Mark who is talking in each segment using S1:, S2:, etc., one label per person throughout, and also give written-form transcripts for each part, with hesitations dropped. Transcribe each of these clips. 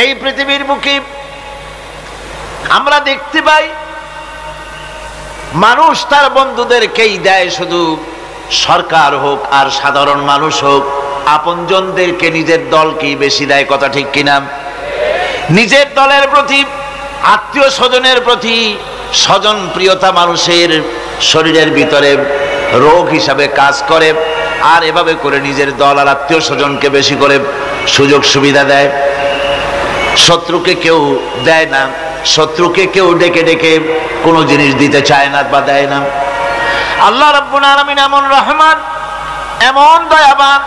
S1: এই পৃথিবীর বুকে আমরা দেখতে পাই মানুষ তার বন্ধুদেরকেই দেয়, শুধু সরকার হোক আর সাধারণ মানুষ হোক, আপনজনদেরকে নিজের দলকেই বেশি দেয়। কথা ঠিক কিনা? নিজের দলের প্রতি, আত্মীয় স্বজনের প্রতি স্বজন প্রিয়তা মানুষের শরীরের ভিতরে রোগ হিসাবে কাজ করে, আর এভাবে করে নিজের দল আর আত্মীয় স্বজনকে বেশি করে সুযোগ সুবিধা দেয়। শত্রুকে কেউ দেয় না, শত্রুকে কেউ ডেকে ডেকে কোনো জিনিস দিতে চায় না বা দেয় না। আল্লাহ রাব্বুল আলামিন এমন রহমান, এমন দয়াবান,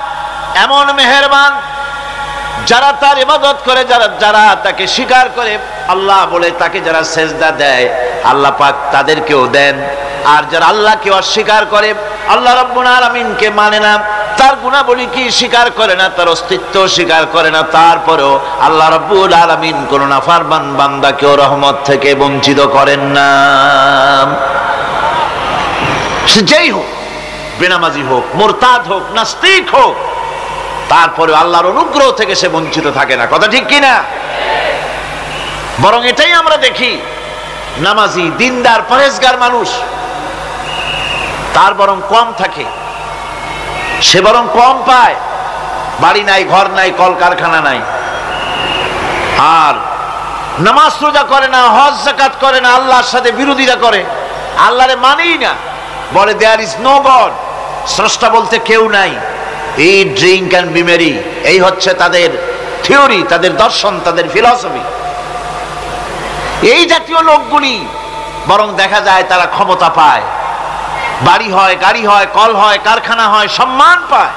S1: এমন মেহেরবান, যারা তার ইবাদত করে, যারা তাকে স্বীকার করে, আল্লাহ বলে তাকে যারা সেজদা দেয়, আল্লাহ পাক তাদেরকেও দেন। আর যারা আল্লাহকে অস্বীকার করে, আল্লাহ রাব্বুল আলামিনকে মানে না, তার গুণাবলী কি স্বীকার করে না, তার অস্তিত্ব স্বীকার করে না, তারপরেও আল্লাহ রাব্বুল আলামিন কোন নাফরমান বান্দাকেও রহমত থেকে বঞ্চিত করেন না। সে যেই হোক, বেনামাজি হোক, মুরতাদ হোক, নাস্তিক হোক, তারপরে আল্লাহর অনুগ্রহ থেকে সে বঞ্চিত থাকে না। কথা ঠিক কিনা? বরং এটাই আমরা দেখি, নামাজি, দিনদার, পরেজগার মানুষ তার বরং কম থাকে, সে বরং কম পায়। বাড়ি নাই, ঘর নাই, কলকারখানা নাই, আর নামাজ রোজা করে না, হজ যাকাত করে না, আল্লাহর সাথে বিরোধিতা করে, আল্লাহরে মানেই না, বলে দেয়ার ইজ নো গড, স্রষ্টা বলতে কেউ নাই। এই ড্রিঙ্ক অ্যান্ড বি মেরি, এই হচ্ছে তাদের থিওরি, তাদের দর্শন, তাদের ফিলসফি। এই জাতীয় লোকগুলি বরং দেখা যায় তারা ক্ষমতা পায়, বাড়ি হয়, গাড়ি হয়, কল হয়, কারখানা হয়, সম্মান পায়।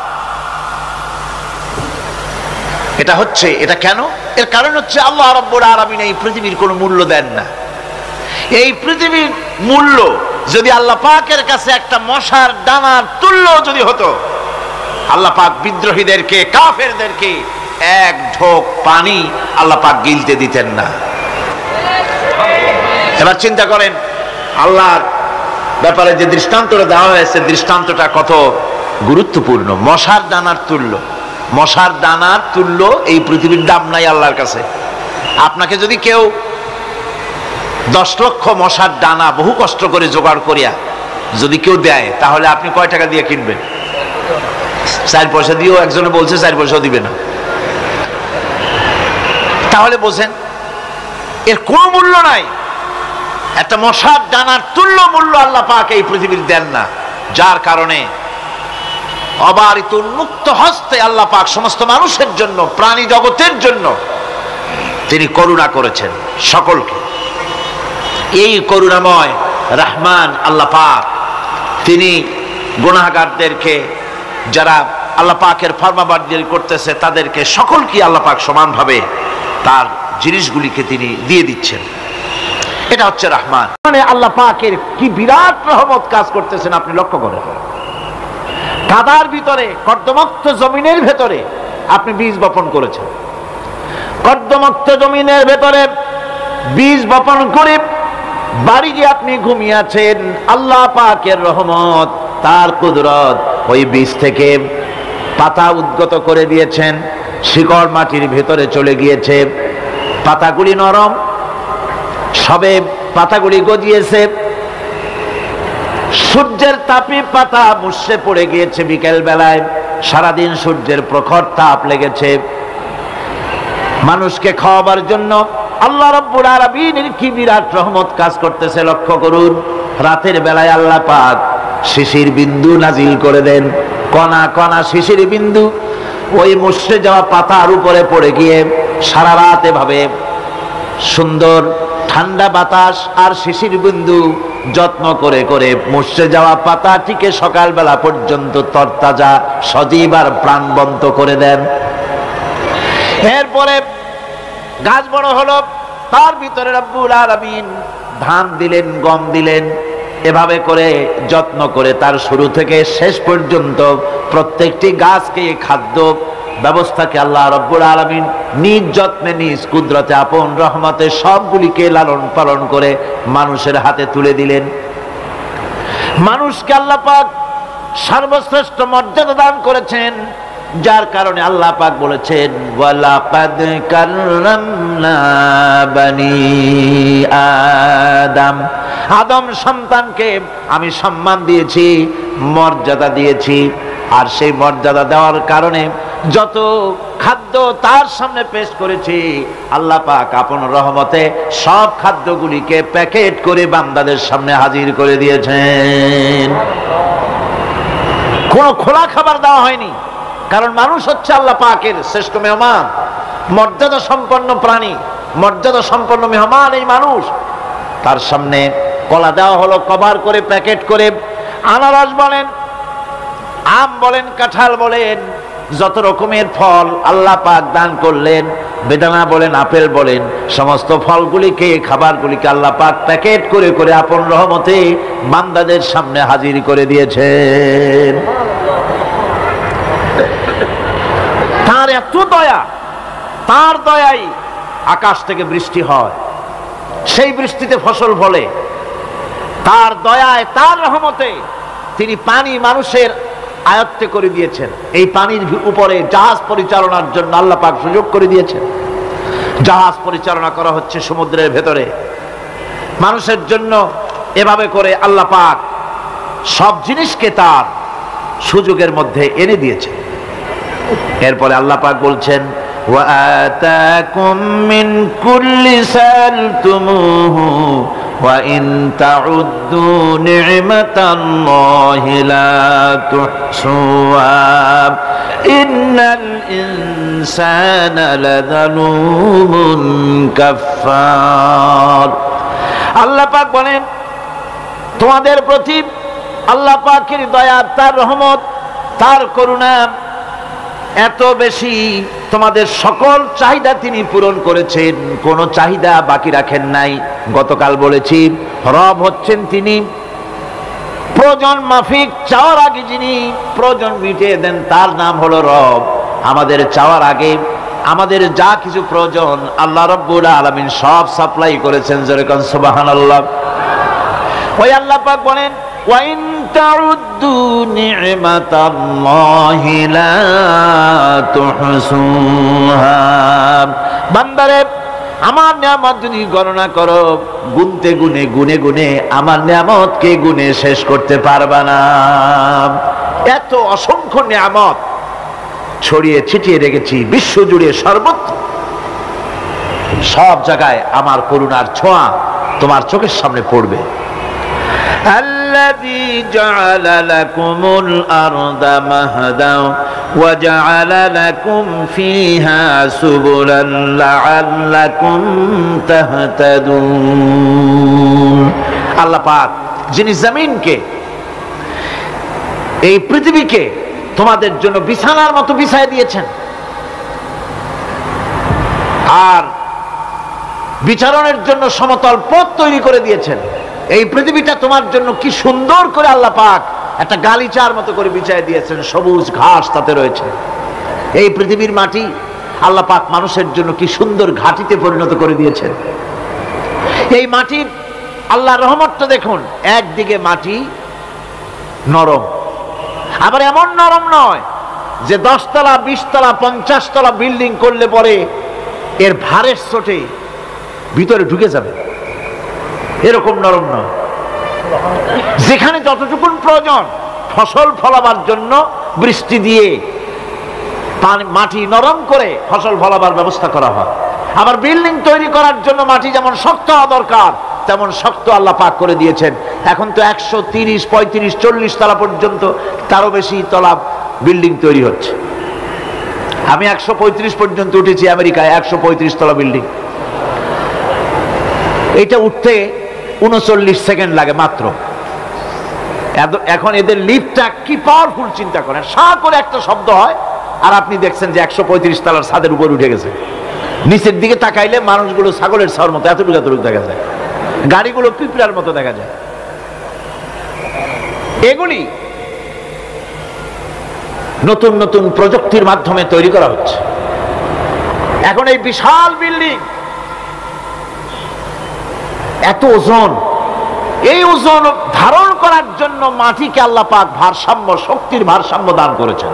S1: এটা কেন? এর কারণ হচ্ছে আল্লাহ রাব্বুল আলামিন এই পৃথিবীর কোনো মূল্য দেন না। এই পৃথিবীর মূল্য যদি আল্লাহ পাকের কাছে একটা মশার দানার তুল্য যদি হতো, আল্লাহ পাক বিদ্রোহীদেরকে, কাফেরদেরকে এক ঢোক পানি আল্লাহ পাক গিলতে দিতেন না। এবার চিন্তা করেন, আল্লাহর ব্যাপারে যে দৃষ্টান্তটা দেওয়া হয়েছে, দৃষ্টান্তটা কত গুরুত্বপূর্ণ। মশার দানার তুল্য, মশার দানার তুল্য এই পৃথিবীর দাম নাই আল্লাহর কাছে। আপনাকে যদি কেউ 10 লক্ষ মশার দানা বহু কষ্ট করে জোগাড় করিয়া যদি কেউ দেয়, তাহলে আপনি কয় টাকা দিয়ে কিনবেন? 4 পয়সা দিয়েও, একজনে বলছে 4 পয়সাও দিবে না। তাহলে বোঝেন এর কোনো মূল্য নাই। একটা মশার দানার তুল্য মূল্য আল্লাহ পাক এই পৃথিবীর দেন না, যার কারণে অবারিত উন্মুক্ত হস্তে আল্লাহ পাক সমস্ত মানুষের জন্য, প্রাণী জগতের জন্য তিনি করুণা করেছেন সকলকে। এই করুণাময় রহমান আল্লাহ পাক, তিনি গুনাহগারদেরকে, যারা আল্লাহ পাকের ফরমাবরদারি করতেছে, তাদেরকে সকলকে আল্লাহ পাক সমানভাবে তার জিনিসগুলিকে তিনি দিয়ে দিচ্ছেন। এটা হচ্ছে রহমান। মানে আল্লাহ পাকের কি বিরাট রহমত কাজ করতেছেন আপনি লক্ষ্য করেন। কাদার ভিতরে, কর্দমাক্ত জমিনের ভেতরে আপনি বীজ বপন করেছেন, কর্দমাক্ত জমিনের ভেতরে বীজ বপন করে বাড়ি গিয়ে আপনি ঘুমিয়ে আছেন। আল্লাহ পাকের রহমত, তার কুদরত, ওই বীজ থেকে পাতা উদ্গত করে দিয়েছেন, শিকড় মাটির ভেতরে চলে গিয়েছে, পাতাগুলি নরম, সবে পাতাগুলি গজিয়েছে, সূর্যের তাপে পাতা মুষড়ে পড়ে গিয়েছে বিকেল বেলায়, সারাদিন সূর্যের প্রখর তাপ লেগেছে। মানুষকে খাওয়াবার জন্য আল্লাহ রাব্বুল আলামিনের কি বিরাট রহমত কাজ করতেছে লক্ষ্য করুন। রাতের বেলায় আল্লাহ পাক শিশির বিন্দু নাজিল করে দেন, কণা কণা শিশির বিন্দু ওই মুষড়ে যাওয়া পাতার উপরে পড়ে গিয়ে সারা রাত এভাবে সুন্দর ঠান্ডা বাতাস আর শিশির বিন্দু যত্ন করে করে মুষড়ে যাওয়া পাতাটিকে সকালবেলা পর্যন্ত তরতাজা, সজীব আর প্রাণবন্ত করে দেন। এরপরে গাছ বড় হলো, তার ভিতরে রব্বুল আলামিন ধান দিলেন, গম দিলেন, এভাবে করে যত্ন করে তার শুরু থেকে শেষ পর্যন্ত প্রত্যেকটি গাছকে খাদ্য ব্যবস্থাকে আল্লাহ রাব্বুল আলামিন নিজ যত্নে, নিজ কুদরতে, আপন রহমতে সবগুলিকে লালন পালন করে মানুষের হাতে তুলে দিলেন। মানুষকে আল্লাহ পাক সর্বশ্রেষ্ঠ মর্যাদা দান করেছেন। যার কারণে আল্লাহ পাক বলেছেন ওয়ালাকাদ কাররামনা বানি আদম, আদম সন্তানকে আমি সম্মান দিয়েছি, মর্যাদা দিয়েছি। আর সেই মর্যাদা দেওয়ার কারণে যত খাদ্য তার সামনে পেশ করেছি, আল্লাহ পাক আপন রহমতে সব খাদ্যগুলিকে প্যাকেট করে বান্দাদের সামনে হাজির করে দিয়েছেন। কোনো খোলা খাবার দেওয়া হয়নি, কারণ মানুষ হচ্ছে আল্লাহ পাকের শ্রেষ্ঠ মেহমান, মর্যাদা সম্পন্ন প্রাণী, মর্যাদা সম্পন্ন মেহমান এই মানুষ। তার সামনে কলা দেওয়া হলো কভার করে, প্যাকেট করে। আনারস বলেন, আম বলেন, কাঁঠাল বলেন, যত রকমের ফল আল্লাহ পাক দান করলেন, বেদানা বলেন, আপেল বলেন, সমস্ত ফলগুলিকে, খাবারগুলিকে আল্লাহ পাক প্যাকেট করে করে আপন রহমতে বান্দাদের সামনে হাজির করে দিয়েছেন। তার এত দয়া, তার দয়াই আকাশ থেকে বৃষ্টি হয়, সেই বৃষ্টিতে ফসল ফলে। তার দয়ায়, তার রহমতে তিনি পানি মানুষের আয়ত্তে করে দিয়েছেন। এই পানির উপরে জাহাজ পরিচালনার জন্য আল্লাহ পাক সুযোগ করে দিয়েছেন। জাহাজ পরিচালনা করা হচ্ছে সমুদ্রের ভেতরে মানুষের জন্য। এভাবে করে আল্লাহ পাক সব জিনিসকে তার সুযোগের মধ্যে এনে দিয়েছেন। এরপরে আল্লাহ পাক বলছেন ওয়া আতাকুম মিন কুল্লি সালতুমুহু ওয়া ইন তাউদ্দু নি'মাতাল্লাহি লা তুহসুহা ইন্নাল ইনসানা লাযালুমুন কাফফার। আল্লাহ পাক বলেন, তোমাদের প্রতি আল্লাহ পাকের দয়া, তার রহমত, তার করুণা এত বেশি, তোমাদের সকল চাহিদা তিনি পূরণ করেছেন, কোনো চাহিদা বাকি রাখেন নাই। গতকাল বলেছি, রব হচ্ছেন তিনি প্রয়োজন মাফিক চাওয়ার আগে যিনি প্রয়োজন মিটিয়ে দেন, তার নাম হলো রব। আমাদের চাওয়ার আগে আমাদের যা কিছু প্রয়োজন আল্লাহ রাব্বুল আলামিন সব সাপ্লাই করেছেন। জোরে কোন সুবহানাল্লাহ। ওই আল্লাহ পাক বলেন ওয়া ইন তাউদ্দু নি'মাতাল্লাহি লা তুহসুহা। বান্দারে, আমার নিয়ামত যদি গণনা করো, গুনতে গুনে গুনে গুনে আমার নিয়ামতকে গুনে শেষ করতে পারবা না। এত অসংখ্য নিয়ামত ছড়িয়ে ছিটিয়ে রেখেছি বিশ্ব জুড়ে, সর্বত্র সব জায়গায় আমার করুণার ছোঁয়া তোমার চোখের সামনে পড়বে। الذي جعل لكم الأرض مهدا وجعل لكم فيها سبلا لعلكم تهتدون। আল্লাহ পাক যিনি জমিনকে, এই পৃথিবীকে তোমাদের জন্য বিছানার মতো বিছায় দিয়েছেন, আর বিচারণের জন্য সমতল পথ তৈরি করে দিয়েছেন। এই পৃথিবীটা তোমার জন্য কি সুন্দর করে আল্লাহ পাক একটা গালিচার মতো করে বিছায় দিয়েছেন, সবুজ ঘাস তাতে রয়েছে। এই পৃথিবীর মাটি আল্লাহ পাক মানুষের জন্য কি সুন্দর ঘাটিতে পরিণত করে দিয়েছেন। এই মাটির আল্লাহর রহমতটা দেখুন, একদিকে মাটি নরম, আবার এমন নরম নয় যে 10 তলা 20 তলা 50 তলা বিল্ডিং করলে পরে এর ভারের চোটে ভিতরে ঢুকে যাবে, এরকম নরম নয়। যেখানে যতটুকু প্রয়োজন ফসল ফলাবার জন্য বৃষ্টি দিয়ে মাটি নরম করে ফসল ফলাবার ব্যবস্থা করা হয়। আবার বিল্ডিং তৈরি করার জন্য মাটি যেমন শক্ত হওয়া দরকার, তেমন শক্ত আল্লাহ পাক করে দিয়েছেন। এখন তো 130, 35, 40 তলা পর্যন্ত, তারও বেশি তলা বিল্ডিং তৈরি হচ্ছে। আমি 135 পর্যন্ত উঠেছি আমেরিকায়, 135 তলা বিল্ডিং। এটা উঠতে 39 সেকেন্ড লাগে মাত্র। এখন এদের লিফটটা কি পাওয়ারফুল চিন্তা করেন, সা করে একটা শব্দ হয়, আর আপনি দেখছেন যে 135 তলার ছাদের উপর উঠে গেছে। নিচের দিকে তাকাইলে মানুষগুলো ছাগলের ছাওয়ার মতো এতটুকু এতটুকু দেখা যায়, গাড়িগুলো পিঁপড়ার মতো দেখা যায়। এগুলি নতুন নতুন প্রযুক্তির মাধ্যমে তৈরি করা হচ্ছে। এখন এই বিশাল বিল্ডিং, এত ওজন, এই ওজন ধারণ করার জন্য মাটিকে আল্লাহ পাক ভারসাম্য, শক্তির ভারসাম্য দান করেছেন।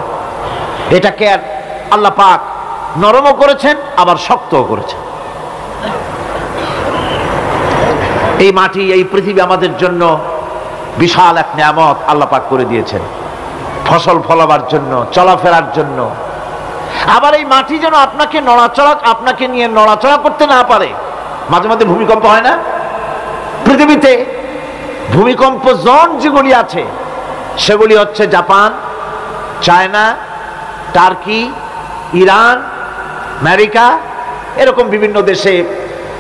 S1: এটাকে আল্লাহ পাক নরমও করেছেন আবার শক্তও করেছেন। এই মাটি, এই পৃথিবী আমাদের জন্য বিশাল এক নিয়ামত আল্লাহ পাক করে দিয়েছেন, ফসল ফলাবার জন্য, চলাফেরার জন্য। আবার এই মাটি যেন আপনাকে নিয়ে নড়াচড়া করতে না পারে। মাঝে মাঝে ভূমিকম্প হয় না? পৃথিবীতে ভূমিকম্প জোন যেগুলি আছে সেগুলি হচ্ছে Japan, China, turkey, Iran, America, এরকম বিভিন্ন দেশে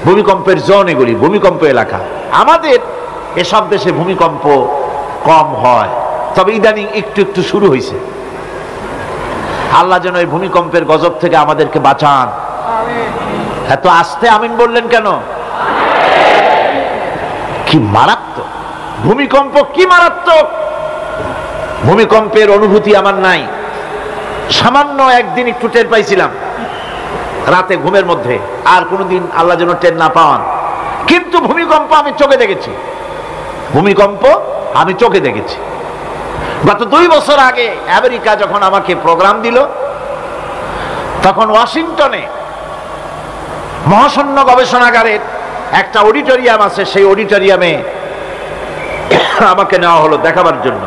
S1: ভূমিকম্পের জোন, এগুলি ভূমিকম্প এলাকা। আমাদের এসব দেশে ভূমিকম্প কম হয়, তবে ইদানিং একটু একটু শুরু হয়েছে। আল্লাহ যেন এই ভূমিকম্পের গজব থেকে আমাদেরকে বাঁচান। এত আস্তে আমিন বললেন কেন? কি মারাত্মক ভূমিকম্প, কি মারাত্মক ভূমিকম্পের অনুভূতি আমার নাই। সামান্য একদিন একটু টের পাইছিলাম রাতে ঘুমের মধ্যে, আর কোনোদিন আল্লাহ যেন টের না পাওয়ান। কিন্তু ভূমিকম্প আমি চোখে দেখেছি, ভূমিকম্প আমি চোখে দেখেছি। গত 2 বছর আগে আমেরিকা যখন আমাকে প্রোগ্রাম দিল, তখন ওয়াশিংটনে মহাশূন্য গবেষণাগারের একটা অডিটোরিয়াম আছে, সেই অডিটোরিয়ামে আমাকে নেওয়া হলো দেখাবার জন্য।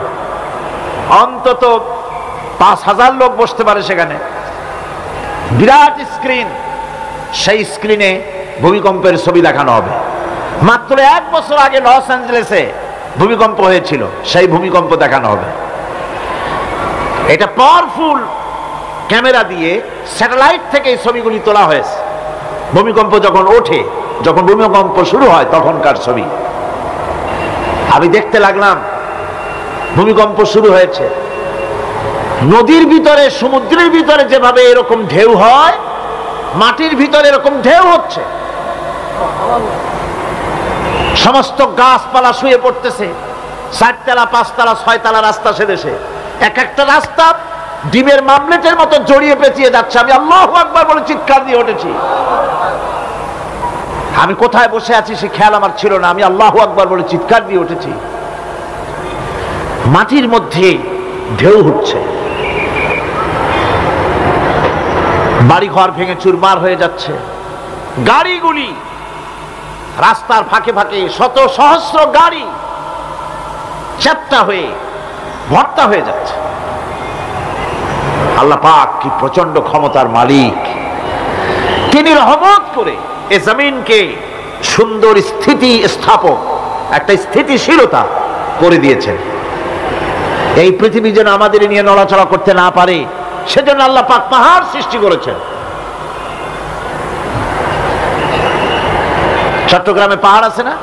S1: অন্তত 5000 লোক বসতে পারে সেখানে, বিরাট স্ক্রিন, সেই স্ক্রিনে ভূমিকম্পের ছবি দেখানো হবে। মাত্র 1 বছর আগে লস অ্যাঞ্জেলেসে ভূমিকম্প হয়েছিল, সেই ভূমিকম্প দেখানো হবে। এটা পাওয়ারফুল ক্যামেরা দিয়ে স্যাটেলাইট থেকে এই ছবিগুলি তোলা হয়েছে। ভূমিকম্প যখন ওঠে, যখন ভূমিকম্প শুরু হয় তখনকার ছবি আমি দেখতে লাগলাম। ভূমিকম্প শুরু হয়েছে, নদীর ভিতরে, সমুদ্রের ভিতরে যেভাবে এরকম ঢেউ হয়, মাটির ভিতরে এরকম ঢেউ হচ্ছে। সমস্ত গাছপালা শুয়ে পড়তেছে, 4 তলা 5 তলা 6 তলা রাস্তা সেদেশে। এক একটা রাস্তা ডিমের মামলেটের মতো জড়িয়ে পেঁচিয়ে যাচ্ছে। আমি আল্লাহু আকবার বলে চিৎকার দিয়ে উঠেছি। আমি কোথায় বসে আছি সে খেয়াল আমার ছিল না, আমি আল্লাহু আকবার বলে চিৎকার দিয়ে উঠেছি। মাটির মধ্যে ঢেউ হচ্ছে, বাড়িঘর ভেঙে চুরমার হয়ে যাচ্ছে, গাড়িগুলি রাস্তার ফাঁকে ফাঁকে, শত সহস্র গাড়ি চ্যাপ্টা হয়ে ভর্তা হয়ে যাচ্ছে। আল্লাহ পাক কি প্রচন্ড ক্ষমতার মালিক, তিনি রহমত করে এ জমিনকে সুন্দর স্থিতি স্থাপক, একটা স্থিতিশীলতা করে দিয়েছেন। এই পৃথিবী যেন আমাদের নিয়ে নড়াচড়া করতে না পারে, সেজন্য আল্লাহ পাক পাহাড় সৃষ্টি করেছেন। চট্টগ্রামে পাহাড় আছে না?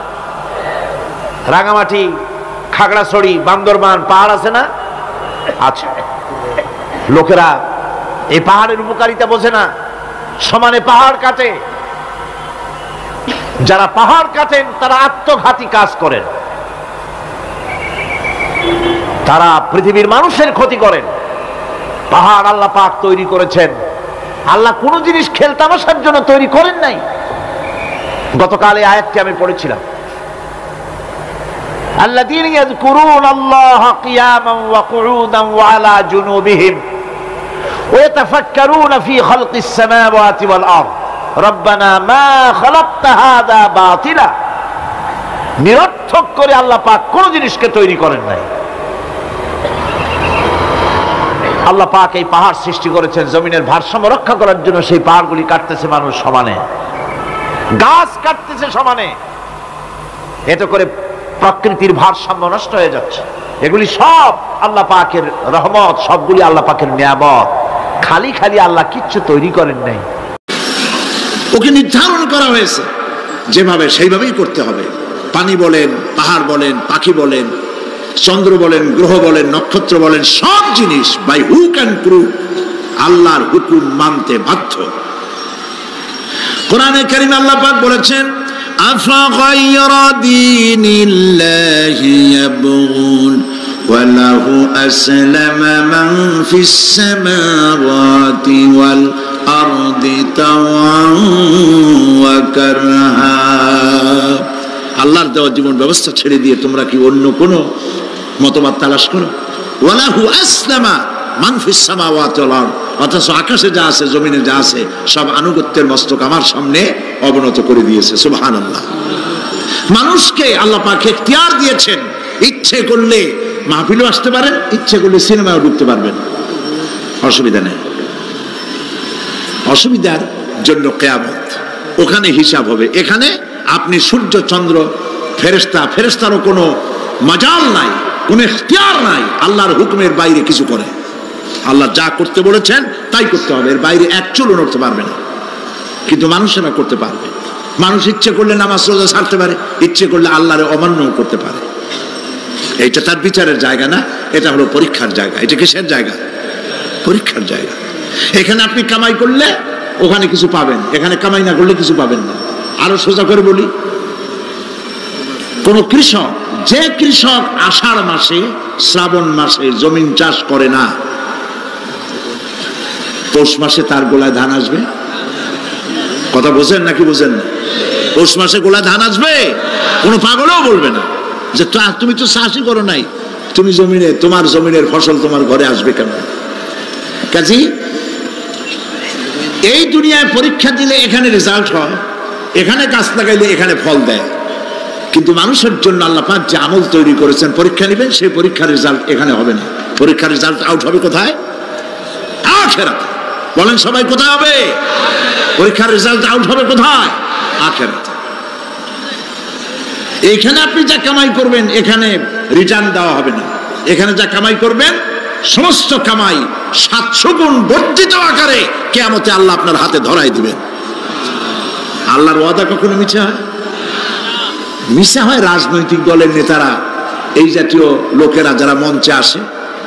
S1: রাঙামাটি, খাগড়াছড়ি, বান্দরবান পাহাড় আছে না? আছে। লোকেরা এই পাহাড়ের উপকারিতা বোঝে না, সমানে পাহাড় কাটে। যারা পাহাড় কাটেন তারা আত্মঘাতী কাজ করেন, তারা পৃথিবীর মানুষের ক্ষতি করেন। পাহাড় আল্লাহ পাক তৈরি করেছেন। আল্লাহ কোন জিনিস খেলতামাশার জন্য তৈরি করেন নাই। গতকাল এই আয়াতটি আমি পড়েছিলাম, আল্লাযীনা ইয়াযকুরুনাল্লাহা কিয়ামান ওয়া কুউদান ওয়া আলা জুনুবিহিম ওয়া ইয়াতাফাক্কারুনা ফী খালকিস সামাওয়াতি ওয়াল আরদ রব্বানা মা খালাকতা হাযা বাতিলা। নিরর্থক করে আল্লাহ পাক কোন জিনিসকে তৈরি করেন নাই। আল্লাহ পাক এই পাহাড় সৃষ্টি করেছেন জমিনের ভারসাম্য রক্ষা করার জন্য। সেই পাহাড়গুলি কাটতেছে মানুষ সমানে, গাছ কাটতেছে সমানে, এতে করে প্রকৃতির ভারসাম্য নষ্ট হয়ে যাচ্ছে। এগুলি সব আল্লাহ পাকের রহমত, সবগুলি আল্লাহ পাকের নিয়ামত। খালি খালি আল্লাহ কিচ্ছু তৈরি করেন নাই,
S2: ওকে নির্ধারণ করা হয়েছে যেভাবে সেইভাবেই করতে হবে। পানি বলেন, পাহাড় বলেন, পাখি বলেন, চন্দ্র বলেন, গ্রহ বলেন, নক্ষত্র বলেন, সব জিনিস বাই হুক অ্যান্ড ক্রুক আল্লাহর হুকুম মানতে বাধ্য। কোরআনে কারীমে আল্লাহ পাক বলেছেন, আফাগায়রা দীনিল্লাহি ইয়াবগুন ওয়া লাহু আসলামা মান ফিস সামাওয়াতি ওয়াল আরদি তাওআন ওয়া কারহা। আল্লাহর দেওয়া জীবন ব্যবস্থা ছেড়ে দিয়ে তোমরা কি অন্য কোনো মতবাদ তালাশ করো? ওয়া লাহু আসলামা মান ফিস সামাওয়াতি ওয়াল আরদ, অথচ আকাশে যা আছে, জমিনে যা আছে, সব আনুগত্যের মস্তক আমার সামনে অবনত করে দিয়েছে। সুবহানাল্লাহ। মানুষকে আল্লাহ পাক ইখতিয়ার দিয়েছেন, ইচ্ছে করলে মাহফিলও আসতে পারেন, ইচ্ছে করলে সিনেমাও ঢুকতে পারবেন, অসুবিধা নেই। অসুবিধার জন্য কিয়ামত, ওখানে হিসাব হবে। এখানে আপনি সূর্য চন্দ্র ফেরেশতারও কোনো মাজাল নাই, কোনো ইখতিয়ার নাই আল্লাহর হুকুমের বাইরে কিছু করে। আল্লাহ যা করতে বলেছেন তাই করতে হবে, এর বাইরে এক চুলও নড়তে পারবে না। কিন্তু মানুষেরা করতে পারবে। মানুষ ইচ্ছে করলে নামাজ রোজা ছাড়তে পারে, ইচ্ছে করলে আল্লাহর অমান্য করতে পারে। এইটা তার বিচারের জায়গা না, এটা হলো পরীক্ষার জায়গা। এটা কিসের জায়গা? পরীক্ষার জায়গা। এখানে আপনি কামাই করলে ওখানে কিছু পাবেন, এখানে কামাই না করলে কিছু পাবেন না। আরো সোজা করে বলি, কোন কৃষক, যে কৃষক আষাঢ় মাসে শ্রাবণ মাসে জমিন চাষ করে না, পৌষ মাসে তার গোলায় ধান আসবে? কথা বোঝেন নাকি বোঝেন না? পৌষ মাসে গোলায় ধান আসবে? কোনো পাগলও বলবে না যে তুমি তো চাষই করো নাই, তুমি জমিনে, তোমার জমিনের ফসল তোমার ঘরে আসবে কেন? কাজী এই দুনিয়ায় পরীক্ষা দিলে এখানে রেজাল্ট হয়, এখানে গাছ লাগাইলে এখানে ফল দেয়। কিন্তু মানুষের জন্য আল্লাহ পাক যে আমল তৈরি করেছেন, পরীক্ষা নেবেন, সেই পরীক্ষার রেজাল্ট এখানে হবে না। পরীক্ষার রেজাল্ট আউট হবে কোথায়? আখিরাতে। বলেন সবাই, কোথায় হবে পরীক্ষার রেজাল্ট আউট হবে? কোথায়? আখিরাতে। এইখানে আপনি যা কামাই করবেন এখানে রিটার্ন দেওয়া হবে না। এখানে যা কামাই করবেন সমস্ত কামাই 700 গুণ বর্ধিত আকারে কিয়ামতে আল্লাহ আপনার হাতে ধরাই দিবেন। আল্লাহর ওয়াদা কখনো মিথ্যা হয়? মিথ্যা হয় রাজনৈতিক দলের নেতারা, এই জাতীয় লোকেরা যারা মঞ্চে আসে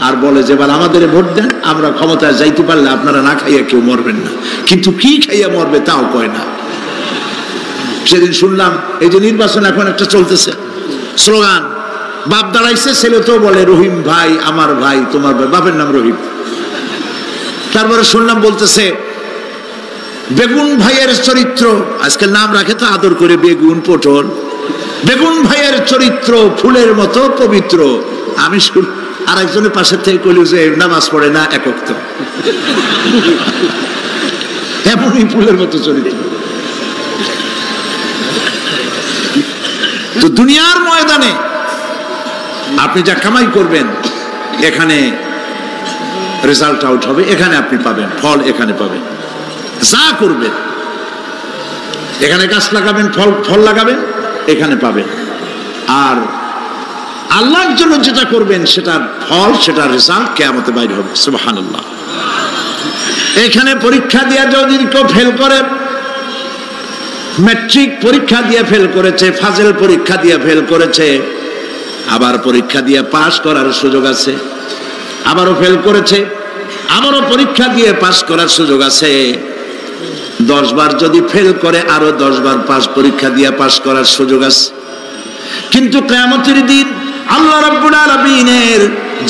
S2: আর বলে যে এবার আমাদের ভোট দেন, আমরা ক্ষমতায় যাইতে পারলে আপনারা না খাইয়া কেউ মরবেন না। কিন্তু কি খাইয়া মরবে তাও কয় না। সেদিন শুনলাম এই যে নির্বাচন এখন একটা চলতেছে, স্লোগান বাপ দাঁড়াইছে, ছেলে তো বলে রহিম ভাই আমার ভাই, তোমার ভাই, বাপের নাম রহিম। তারপরে শুনলাম বলতেছে বেগুন ভাইয়ের চরিত্র, আজকাল নাম রাখে তো আদর করে, বেগুন পটল, বেগুন ভাইয়ের চরিত্র ফুলের মতো পবিত্র। আমি আর একজনের পাশের থেকে কইল যে নামাজ পড়ে না, একক তো এমনই ফুলের মতো চরিত্র। তো দুনিয়ার ময়দানে আপনি যা কামাই করবেন এখানে রেজাল্ট আউট হবে, এখানে আপনি পাবেন ফল, এখানে পাবেন। যা করবেন এখানে গাছ লাগাবেন, ফল লাগাবেন, এখানে পাবেন। আর আল্লাহর জন্য যেটা করবেন সেটার ফল, সেটার রেজাল্ট কিয়ামতে বাইরে হবে। সুবহানাল্লাহ। এখানে পরীক্ষা দিয়ে যদি কেউ ফেল করে, ম্যাট্রিক পরীক্ষা দিয়ে ফেল করেছে, ফাজেল পরীক্ষা দিয়ে ফেল করেছে, আবার পরীক্ষা দিয়ে পাস করার সুযোগ আছে, আবারও ফেল করেছে, আবারও পরীক্ষা দিয়ে পাস করার সুযোগ আছে। 10 বার যদি ফেল করে আরো 10 বার পরীক্ষা দিয়ে পাস করার সুযোগ আছে। কিন্তু কিয়ামতের দিন আল্লাহ রাব্বুল আলামিনের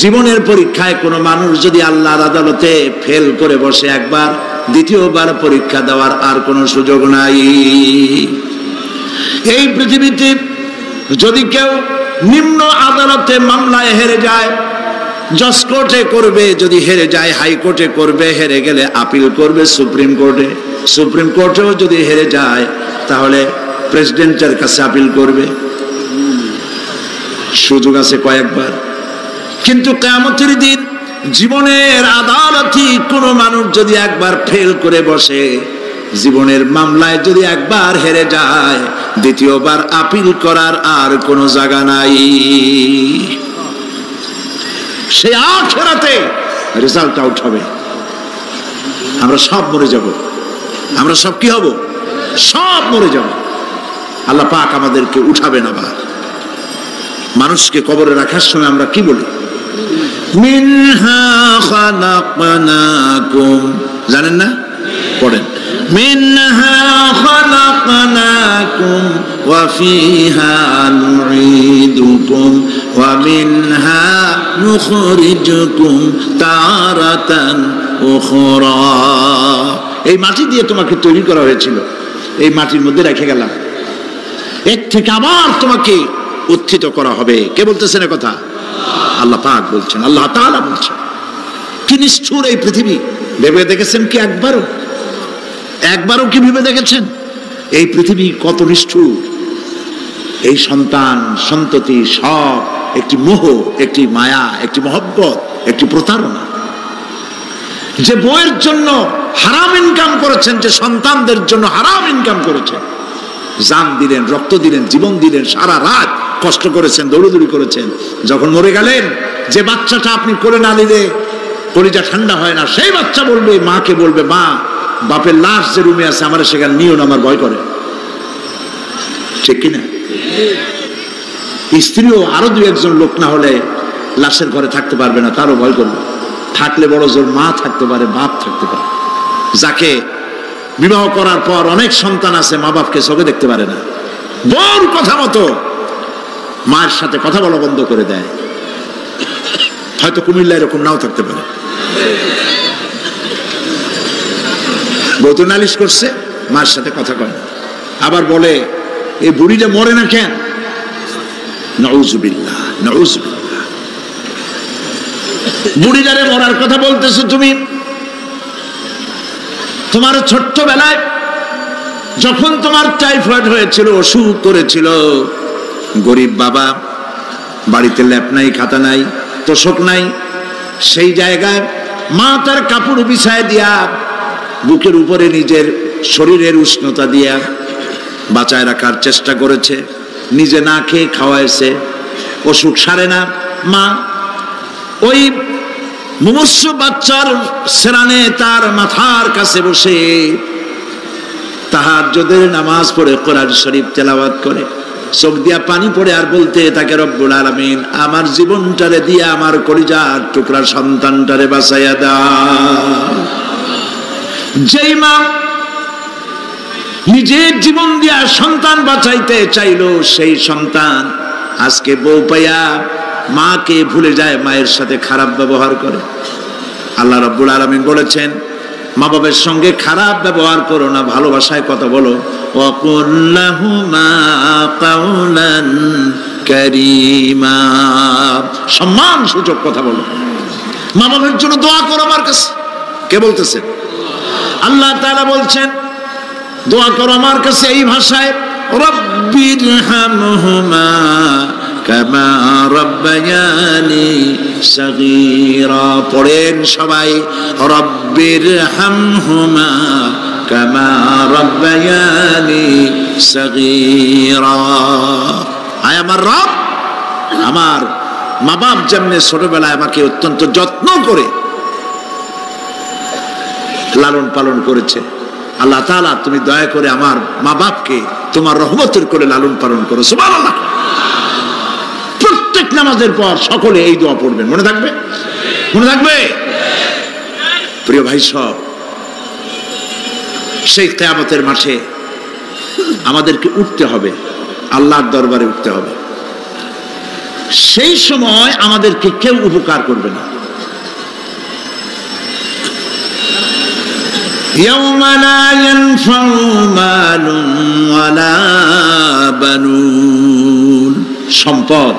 S2: জীবনের পরীক্ষায় কোনো মানুষ যদি আল্লাহর আদালতে ফেল করে বসে একবার, দ্বিতীয়বার পরীক্ষা দেওয়ার আর কোনো সুযোগ নাই। এই পৃথিবীতে যদি কেউ নিম্ন আদালতে মামলায় হেরে যায়, জজ কোর্টে করবে, যদি হেরে যায় হাইকোর্টে করবে, হেরে গেলে আপিল করবে সুপ্রিম কোর্টে, সুপ্রিম কোর্টেও যদি হেরে যায় তাহলে প্রেসিডেন্টের কাছে আপিল করবে। সুযোগ আছে কয়েকবার। কিন্তু কিয়ামতের দিন জীবনের আদালতে কোন মানুষ যদি একবার ফেল করে বসে, জীবনের মামলায় যদি একবার হেরে যায়, দ্বিতীয়বার আপিল করার আর কোনো জায়গা নাই। সে আখিরাতে রেজাল্ট আউট হবে। আমরা সব মরে যাব, আমরা সব কি হব? সব মরে যাব। আল্লাহ পাক আমাদেরকে উঠাবেন আবার। মানুষকে কবরে রাখার সময় আমরা কি বলি? মিনহা খালাকনাকুম, জানেন না? পড়েন, মিনহা খালাকনাকুম ওয়া ফিহা নুঈদুকুম ওয়া মিনহা নুখরিজুকুম তারাতান উখরা। এই মাটি দিয়ে তোমাকে তৈরি করা হয়েছিল, এই মাটির মধ্যে রেখে গেলাম, এর থেকে আবার তোমাকে উত্থিত করা হবে। কে বলতেছেন কথা? আল্লাহ পাক বলছেন, আল্লাহ তাআলা বলছেন। কি নিষ্ঠুর এই পৃথিবী! ভেবে দেখেছেন কি একবারও কি ভেবে দেখেছেন এই পৃথিবী কত নিষ্ঠুর? এই সন্তান সন্ততি সব একটি মোহ, একটি মায়া, একটি মহব্বত, একটি প্রতারণা। যে বউয়ের জন্য হারাম ইনকাম করেছেন, যে সন্তানদের জন্য হারাম ইনকাম করেছেন, জান দিলেন, রক্ত দিলেন, জীবন দিলেন, সারা রাত কষ্ট করেছেন, দৌড়দৌড়ি করেছেন, যখন মরে গেলেন, যে বাচ্চাটা আপনি করে না নিলে কলিজা ঠান্ডা হয় না, সেই বাচ্চা বলবে, মাকে বলবে, মা বাপের লাশ যে রুমে আছে আমার সেখানে নিও না, আমার ভয় করে। ঠিক কিনা? স্ত্রীও আরো দুই একজন লোক না হলে লাশের ঘরে থাকতে পারবে না, তারও ভয় করবে। থাকলে বড় জোর মা থাকতে পারে, বাপ থাকতে পারে। যাকে বিবাহ করার পর অনেক সন্তান আছে, মা বাপকে চোখে দেখতে পারে না, বউর কথা মতো মায়ের সাথে কথা বলা বন্ধ করে দেয়। হয়তো কুমিল্লা এরকম নাও থাকতে পারে। বউ তো নালিশ করছে, মায়ের সাথে কথা কয় না, আবার বলে এই বুড়িটা মরে না কেন? নাউজুবিল্লাহ, নাউজুবিল্লাহ। বুড়িটারে মরার কথা বলতেছো তুমি? তোমার ছোট্টবেলায় যখন তোমার টাইফয়েড হয়েছিল, অসুখ করেছিল, গরিব বাবা, বাড়িতে ল্যাপ নাই, খাতা নাই, তোষক নাই, সেই জায়গায় মা তার কাপড় বিছায় দিয়া বুকের উপরে নিজের শরীরের উষ্ণতা দিয়া বাঁচায় রাখার চেষ্টা করেছে, নিজে না খেয়ে খাওয়াইছে, অসুখ সারে না। মা ওই মুমূর্ষু বাচ্চার সেরানে তার মাথার কাছে বসে তাহাজ্জুদের নামাজ পড়ে কোরআন শরীফ তেলাওয়াত করে, চোখ দিয়া পানি পড়ে, আর বলতে তাকে, রব্বুল আলামিন আমার জীবনটারে দিয়া আমার কলিজার টুকরা সন্তানটারে বাঁচাইয়া দাও। যেই মা নিজের জীবন দিয়া সন্তান বাঁচাইতে চাইলো, সেই সন্তান আজকে বউ পাইয়া মাকে ভুলে যায়, মায়ের সাথে খারাপ ব্যবহার করে। আল্লাহ রাব্বুল আলামিন বলেছেন, মা বাবার সঙ্গে খারাপ ব্যবহার করো না, ভালোবাসায় কথা বলো। ওয়াকুল লাহুমা কাওলান কারীমা, সম্মানসূচক কথা বলো। মা বাবার জন্য দোয়া করো আমার কাছে। কে বলতেছেন? আল্লাহ তাআলা বলছেন দোয়া করো আমার কাছে এই ভাষায়, রব্বিরহামহুমা কামা রাব্বায়ানি সাগীরা। পড়েন সবাই, রব্বিরহামহুমা কামা রাব্বায়ানি সাগীরা। আয় আমার রব, আমার মা বাপ যেমনি ছোটবেলায় আমাকে অত্যন্ত যত্ন করে লালন পালন করেছে, আল্লাহ তাআলা তুমি দয়া করে আমার মা বাপকে তোমার রহমতের করে লালন পালন করো। সুবহানাল্লাহ। প্রত্যেক নামাজের পর সকলে এই দোয়া পড়বেন, মনে থাকবে? মনে থাকবে? প্রিয় ভাই সব, সেই কিয়ামতের মাঠে আমাদেরকে উঠতে হবে, আল্লাহর দরবারে উঠতে হবে। সেই সময় আমাদেরকে কেউ উপকার করবে না। يوم لا ينفع مال ولا بنون, সম্পদ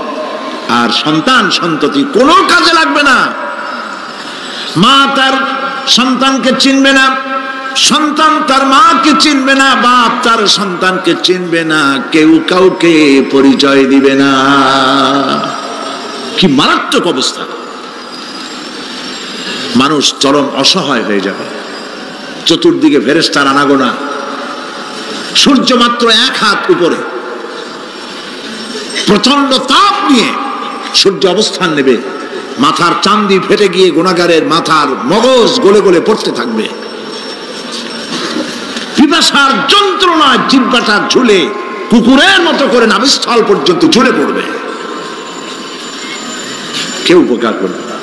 S2: আর সন্তান সন্ততি কোনো কাজে লাগবে না। মা তার সন্তানকে চিনবে না, সন্তান তার মাকে চিনবে না, বাপ তার সন্তানকে চিনবে না, কেউ কাউকে পরিচয় দিবে না। কি মারাত্মক অবস্থা! মানুষ চরম অসহায় হয়ে যাবে। চতুর্দিকে ফেরেশতার আনাগোনা, সূর্য মাত্র 1 হাত উপরে, প্রচন্ড তাপ নিয়ে সূর্য অবস্থান নেবে, মাথার চান্দি ফেটে গিয়ে গুনাহগারের মাথার মগজ গলে গলে পড়তে থাকবে। পিপাসার যন্ত্রণায় জিহ্বাটা ঝুলে কুকুরের মতো করে নাভিস্থল পর্যন্ত ঝুলে পড়বে। কেউ উপকার করবে না,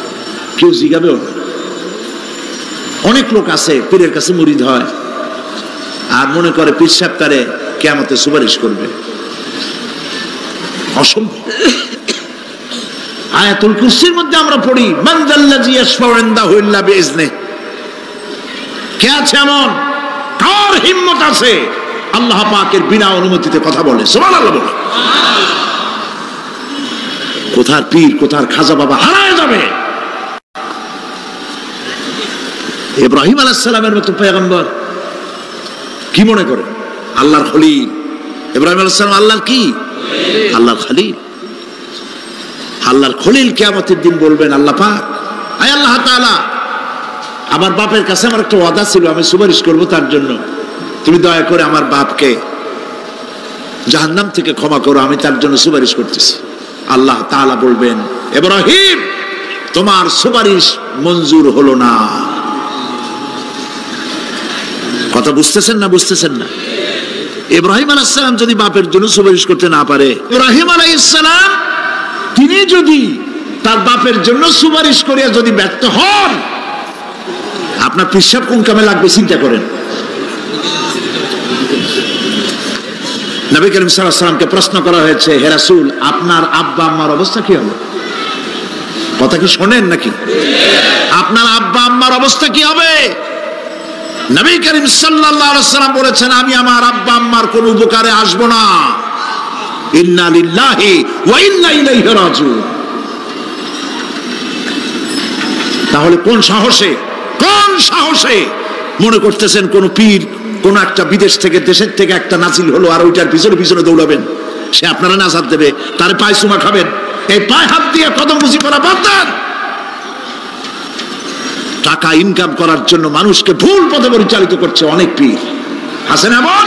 S2: কেউ জিগাবেও না। অনেক লোক আছে পীরের কাছে মুরিদ হয় আর মনে করে পীর সাহেব তারে কিয়ামতে সুপারিশ করবে। অসম্ভব। আয়াতুল কুরসির মধ্যে আমরা পড়ি, মান যাল্লাযী ইয়াশফাউ ইনদাহু ইল্লা বিইজনিহি। কে আছে এমন, কার হিম্মত আছে আল্লাহ পাকের বিনা অনুমতিতে কথা বলে? সুবহানাল্লাহ বলে। কোথার পীর কোথার খাজা বাবা হারায় যাবে। ইব্রাহিম আলাইহিস সালামের মতো পয়গম্বর কি মনে করে? আল্লাহর খলিল। ইব্রাহিম আলাইহিস সালাম আল্লাহর কি? আল্লাহর খলিল। আল্লাহর খলিল কিয়ামতের দিন বলবেন, আল্লাহ পাক, আয় আল্লাহ তাআলা, আমার বাপের কাছে আমার একটা ওয়াদা ছিল, আমি সুপারিশ করব তার জন্য, তুমি দয়া করে আমার বাপকে জাহান্নাম থেকে ক্ষমা করো, আমি তার জন্য সুপারিশ করতেছি। আল্লাহ তাআলা বলবেন, ইব্রাহিম, তোমার সুপারিশ মঞ্জুর হলো না। কথা বুঝতেছেন না? বুঝতেছেন না? ইব্রাহিম আলাইহিস সালাম যদি বাপের জন্য সুপারিশ করতে না পারে, ইব্রাহিম আলাইহিস সালাম তিনি যদি তার বাপের জন্য সুপারিশ করিয়া যদি ব্যর্থ হন, আপনার পিসাব কোন কামে লাগবে চিন্তা করেন। নবী করিম সাল্লাল্লাহু আলাইহি ওয়াসাল্লামকে প্রশ্ন করা হয়েছে, হে রাসূল, আপনার আব্বা আম্মার অবস্থা কি হবে? কথা কি শোনেন নাকি? আপনার আব্বা আম্মার অবস্থা কি হবে? নবী করিম সাল্লাল্লাহু আলাইহি ওয়াসাল্লাম বলেছেন, আমি আমার আব্বা আম্মার কোন উপকারে আসব না। ইন্না লিল্লাহি ওয়া ইন্না ইলাইহি রাজিউন। তাহলে কোন সাহসে মনে করতেছেন কোন পীর কোন একটা বিদেশ থেকে দেশের থেকে একটা নাজিল হলো আর ওইটার পিছনে পিছনে দৌড়াবেন, সে আপনারা নাজাত দেবে, তার পায়ে চুমা খাবেন? এই পায়ে হাত দিয়ে কদম বুঝি করা বাদ দেন। টাকা ইনকাম করার জন্য মানুষকে ভুল পথে পরিচালিত করছে অনেক পীর, আছেন এমন?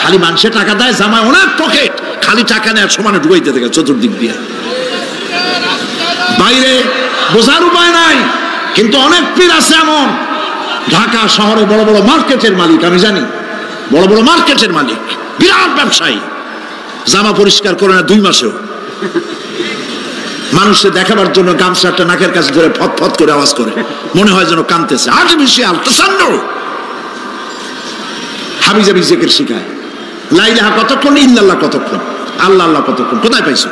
S2: খালি মানুষে টাকা দেয়, জামায় অনেক পকেট, খালি টাকা নেয় সমানে ঢুকাইতে থাকে চতুর্দিক দিয়ে, বাইরে বোঝার উপায় নাই। কিন্তু অনেক পীর আছে এমন, ঢাকা শহরে বড় বড় মার্কেটের মালিক, আমি জানি, বড় বড় মার্কেটের মালিক, বিরাট ব্যবসায়ী, জামা পরিষ্কার করে না 2 মাসেও, মানুষকে দেখাবার জন্য গামছাটা নাকের কাছে ধরে ফত ফত করে আওয়াজ করে, মনে হয় যেন কাঁদতেছে। আজ বেশি আলতাসান্ন হাবিজাবি জিকির শিখায়, লা ইলাহা কতক্ষণ, ইল্লাল্লাহ কতক্ষণ, আল্লাহ আল্লাহ কতক্ষণ, কোথায় পাইছো?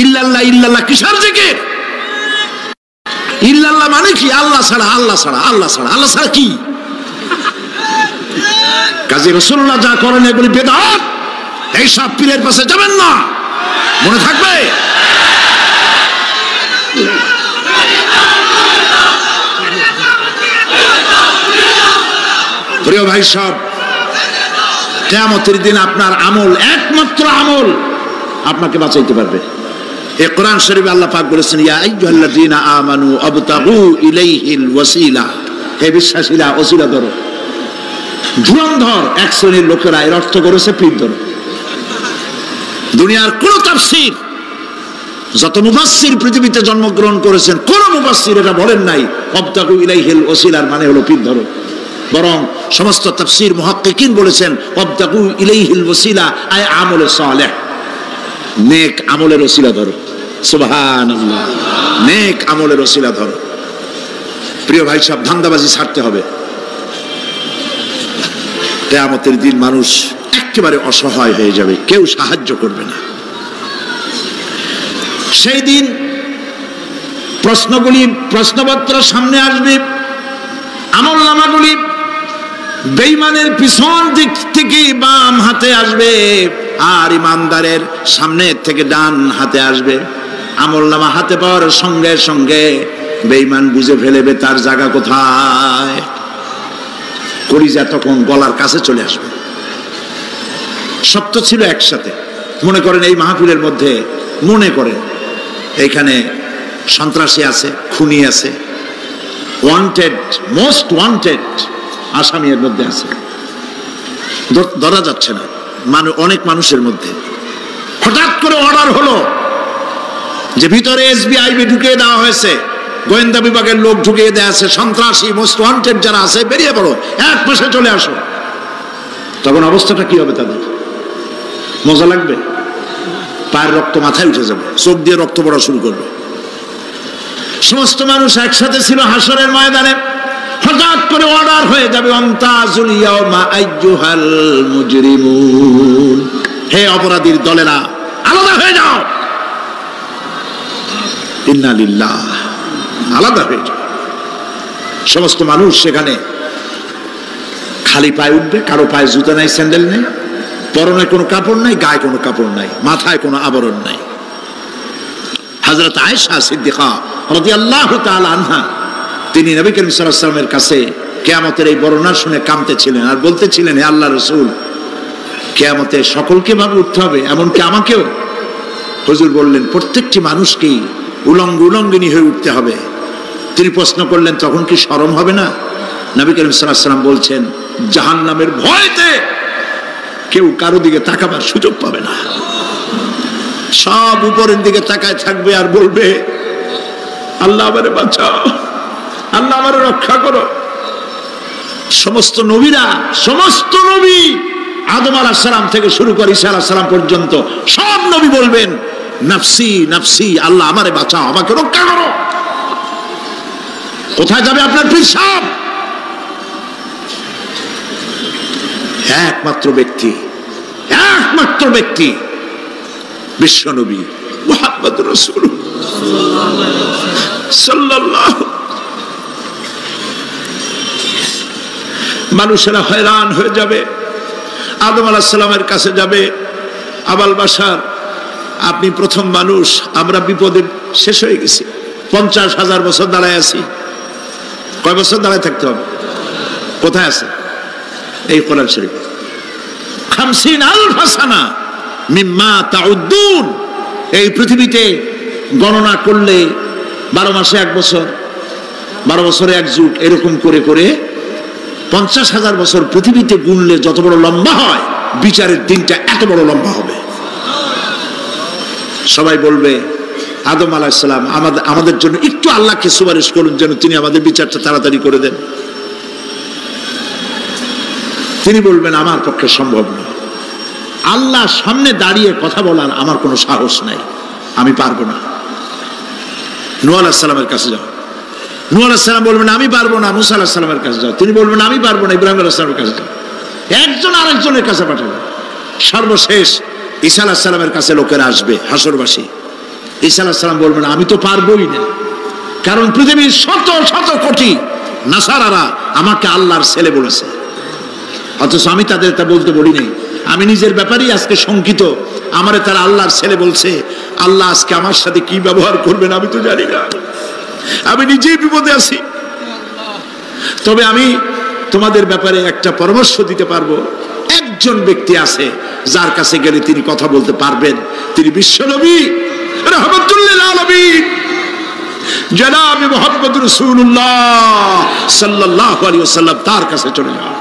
S2: ইল্লাল্লাহ ইল্লাল্লাহ কিসের জিকির? ইল্লাল্লাহ মানে কি? আল্লাহ ছাড়া, আল্লাহ ছাড়া, আল্লাহ ছাড়া, আল্লাহ ছাড়া কি? কাজী রাসূলুল্লাহ যা করেন এগুলি বেদাত। এই সব পীরের পাশে যাবেন না, মনে থাকবে। প্রিয় ভাই সব, কিয়ামতের দিন আপনার আমল, একমাত্র আমল আপনাকে বাঁচাইতে পারবে। এই কোরআন শরীফে আল্লাহ পাক বলেছেন, ইয়া আইয়ুহাল্লাযীনা আমানু আবতাগু ইলাইহিল ওয়াসিলা, হে বিশ্বাসীরা ওসিলা ধরো। ধুরন্ধর এক শ্রেণীর লোকেরা এর অর্থ করেছে পীর ধরো। দুনিয়ার কোন তাফসীর, যত মুফাসসির পৃথিবীতে জন্মগ্রহণ করেছেন, কোন মুফাসসির এটা বলেন নাই আবতাগু ইলাইহিল ওয়াসিলার মানে হলো পীর ধরো। বরং সমস্ত তাফসীর মুহাক্কিকিন বলেছেন আবতাগু ইলাইহিল ওয়াসিলা আয় আমলে সালেহ, নেক আমলের ওসিলা ধরো। সুবহানাল্লাহ, নেক আমলের ওসিলা ধরো। প্রিয় ভাই সব, ধান্দাবাজি ছাড়তে হবে। কিয়ামতের দিন মানুষ একেবারে অসহায় হয়ে যাবে, কেউ সাহায্য করবে না। সেই দিন প্রশ্নপত্র সামনে আসবে, আমলনামাগুলি বেঈমানের পিছন দিক থেকে বাম হাতে আসবে আর ইমানদারের সামনে থেকে ডান হাতে আসবে। আমলনামা হাতে পাওয়ার সঙ্গে সঙ্গে বেঈমান বুঝে ফেলবে তার জায়গা কোথায়, কলিজা তখন গলার কাছে চলে আসবে। সব তো ছিল একসাথে। মনে করেন এই মাহফিলের মধ্যে, মনে করেন এইখানে সন্ত্রাসী আছে, খুনি আছে, ওয়ান্টেড, মোস্ট ওয়ান্টেড আসামি এর মধ্যে আছে, ধরা যাচ্ছে না অনেক মানুষের মধ্যে। হঠাৎ করে অর্ডার হলো যে ভিতরে এসবিআইবি ঢুকিয়ে দেওয়া হয়েছে, গোয়েন্দা বিভাগের লোক ঢুকিয়ে দেওয়া আছে, সন্ত্রাসী মোস্ট ওয়ান্টেড যারা আছে বেরিয়ে পড়ো, এক মাসে চলে আসো। তখন অবস্থাটা কি হবে তাদের? মজা লাগবে? পায়ের রক্ত মাথায় উঠে যাবে, চোখ দিয়ে রক্ত পড়া শুরু করবে। সমস্ত মানুষ একসাথে ছিল হাসরের ময়দানে, হঠাৎ করে অর্ডার হয়ে যাবে, আমতাজুল ইয়াউমা আইয়ুহাল মুজরিমুন, হে অপরাধীর দলেরা আলাদা হয়ে যাও। ইন্না লিল্লাহ, আলাদা হয়ে যাও। সমস্ত মানুষ সেখানে খালি পায়ে উঠবে, কারো পায়ে জুতা নাই, স্যান্ডেল নেই, পরনে কোনো কাপড় নাই, গায়ে কোনো কাপড় নাই, মাথায় কোনো আবরণ নাই। হযরত আয়েশা সিদ্দিকা রাদিয়াল্লাহু তাআলা আনহা তিনি নবী করিম সাল্লাল্লাহু আলাইহি ওয়াসাল্লামের কাছে কিয়ামতের এই বর্ণনা শুনে কাঁদতেছিলেন আর বলতেছিলেন, হে আল্লাহর রাসূল, কিয়ামতে সকলকে ভাবে উঠতে হবে, এমনকি আমাকেও? হুজুর বললেন, প্রত্যেকটি মানুষকেই উলঙ্গিনী হয়ে উঠতে হবে। তিনি প্রশ্ন করলেন, তখন কি শরম হবে না? নবী করিম সাল্লাল্লাহু আলাইহি ওয়াসাল্লাম বলছেন, জাহান্নামের ভয়তে কেউ কারো দিকে তাকাবার সুযোগ পাবে না। সব উপরের দিকে তাকায় থাকবে আর বলবে, আল্লাহ আমারে বাঁচাও, আল্লাহ আমারে রক্ষা করো। সমস্ত নবীরা, সমস্ত নবী আদম আলাইহিস সালাম থেকে শুরু করে ঈসা আলাইহিস সালাম পর্যন্ত সব নবী বলবেন, নাফসি নাফসি, আল্লাহ আমারে বাঁচাও, আমাকে রক্ষা করো। কোথায় যাবে আপনার পীর সাহেব? একমাত্র ব্যক্তি বিশ্ব নবী মুহাম্মদুর রাসূলুল্লাহ সাল্লাল্লাহু। মানুষেরা হয়রান হয়ে যাবে, আদম আলাইহিস সালামের কাছে যাবে, আবাল বাশার, আপনি প্রথম মানুষ, আমরা বিপদে শেষ হয়ে গেছি, 50,000 বছর দাঁড়ায় আছি। কয় বছর দাঁড়ায় থাকতে হবে? কোথায় আছে? এই কোরআন শরীফ, 50,000 সানা মিম্মা তাউদ্দুন। এই পৃথিবীতে গণনা করলে 12 মাসে 1 বছর, 12 বছরে 1 যুগ, এরকম করে করে 50,000 বছর পৃথিবীতে গুনলে যত বড় লম্বা হয়, বিচারের দিনটা এত বড় লম্বা হবে। সবাই বলবে, আদম আলাইহিস সালাম আমাদের জন্য একটু আল্লাহকে সুপারিশ করুন যেন তিনি আমাদের বিচারটা তাড়াতাড়ি করে দেন। তিনি বলবেন, আমার পক্ষে সম্ভব না, আল্লাহর সামনে দাঁড়িয়ে কথা বলার আমার কোনো সাহস নাই, আমি পারবো না। নূহ আলাইহিস সালামের কাছে যাও। নূহ আলাইহিস সালাম বলবেন, আমি পারবো না। মুসা আলাইহিস সালামের কাছে যাও। তিনি বলবেন, আমি পারবো না। ইব্রাহিম আলাইহিস সালামের কাছে যাও। একজন আরেকজনের কাছে পাঠাবে। সর্বশেষ ঈসা আলাইহিস সালামের কাছে লোকেরা আসবে, হাসরবাসী। ঈসা আলাইহিস সালাম বলবেন, আমি তো পারবোই না, কারণ পৃথিবীর শত শত কোটি নাসারারা আমাকে আল্লাহর ছেলে বলেছে, অথচ আমি তাদের তা বলতে বলি নাই। আমি নিজের ব্যাপারেই আজকে শঙ্কিত, আমারে তারা আল্লাহর ছেলে বলছে। আল্লাহ আজকে আমার সাথে কি ব্যবহার করবেন আমি তো জানি না, আমি নিজেই বিপদে আছি। তবে আমি তোমাদের ব্যাপারে একটা পরামর্শ দিতে পারবো। একজন ব্যক্তি আছে যার কাছে গেলে তিনি কথা বলতে পারবেন, তিনি বিশ্বনবী রাহমাতুল লিল আলামিন জনাব মুহাম্মদ রাসূলুল্লাহ সাল্লাল্লাহু আলাইহি ওয়াসাল্লাম। তার কাছে চলে যাও,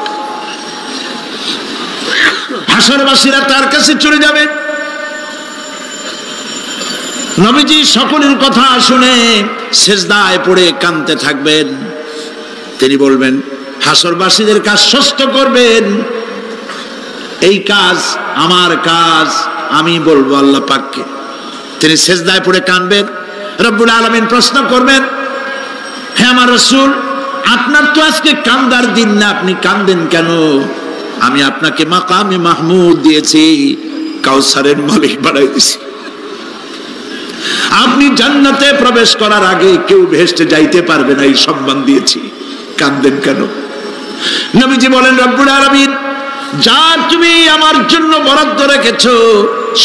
S2: হাসরবাসীরা তার কাছে চলে যাবে। নবীজি সকলের কথা শুনে সিজদায় পড়ে কাঁদতে থাকবেন। তিনি বলবেন, হাসরবাসীদের কাজ সুস্থ করবেন, এই কাজ আমার কাজ, আমি বলবো আল্লাহ পাককে। তিনি সিজদায় পড়ে কাঁদবেন। রব্বুল আলামিন প্রশ্ন করবেন, হে আমার রাসূল, আপনার তো আজকে কান্দার দিন না, আপনি কাঁদেন কেন? আমি আপনাকে মাকামে মাহমুদ দিয়েছি, কাউসারের মালিক বানাই দিয়েছি। আপনি জান্নাতে প্রবেশ করার আগে কেউ ভেস্টে যাইতে পারবে না, এই সম্মান দিয়েছি, কাঁদেন কেন? নবীজি বলেন, রব্বুল আলামিন যা তুমি আমার জন্য বরাদ্দ রেখেছো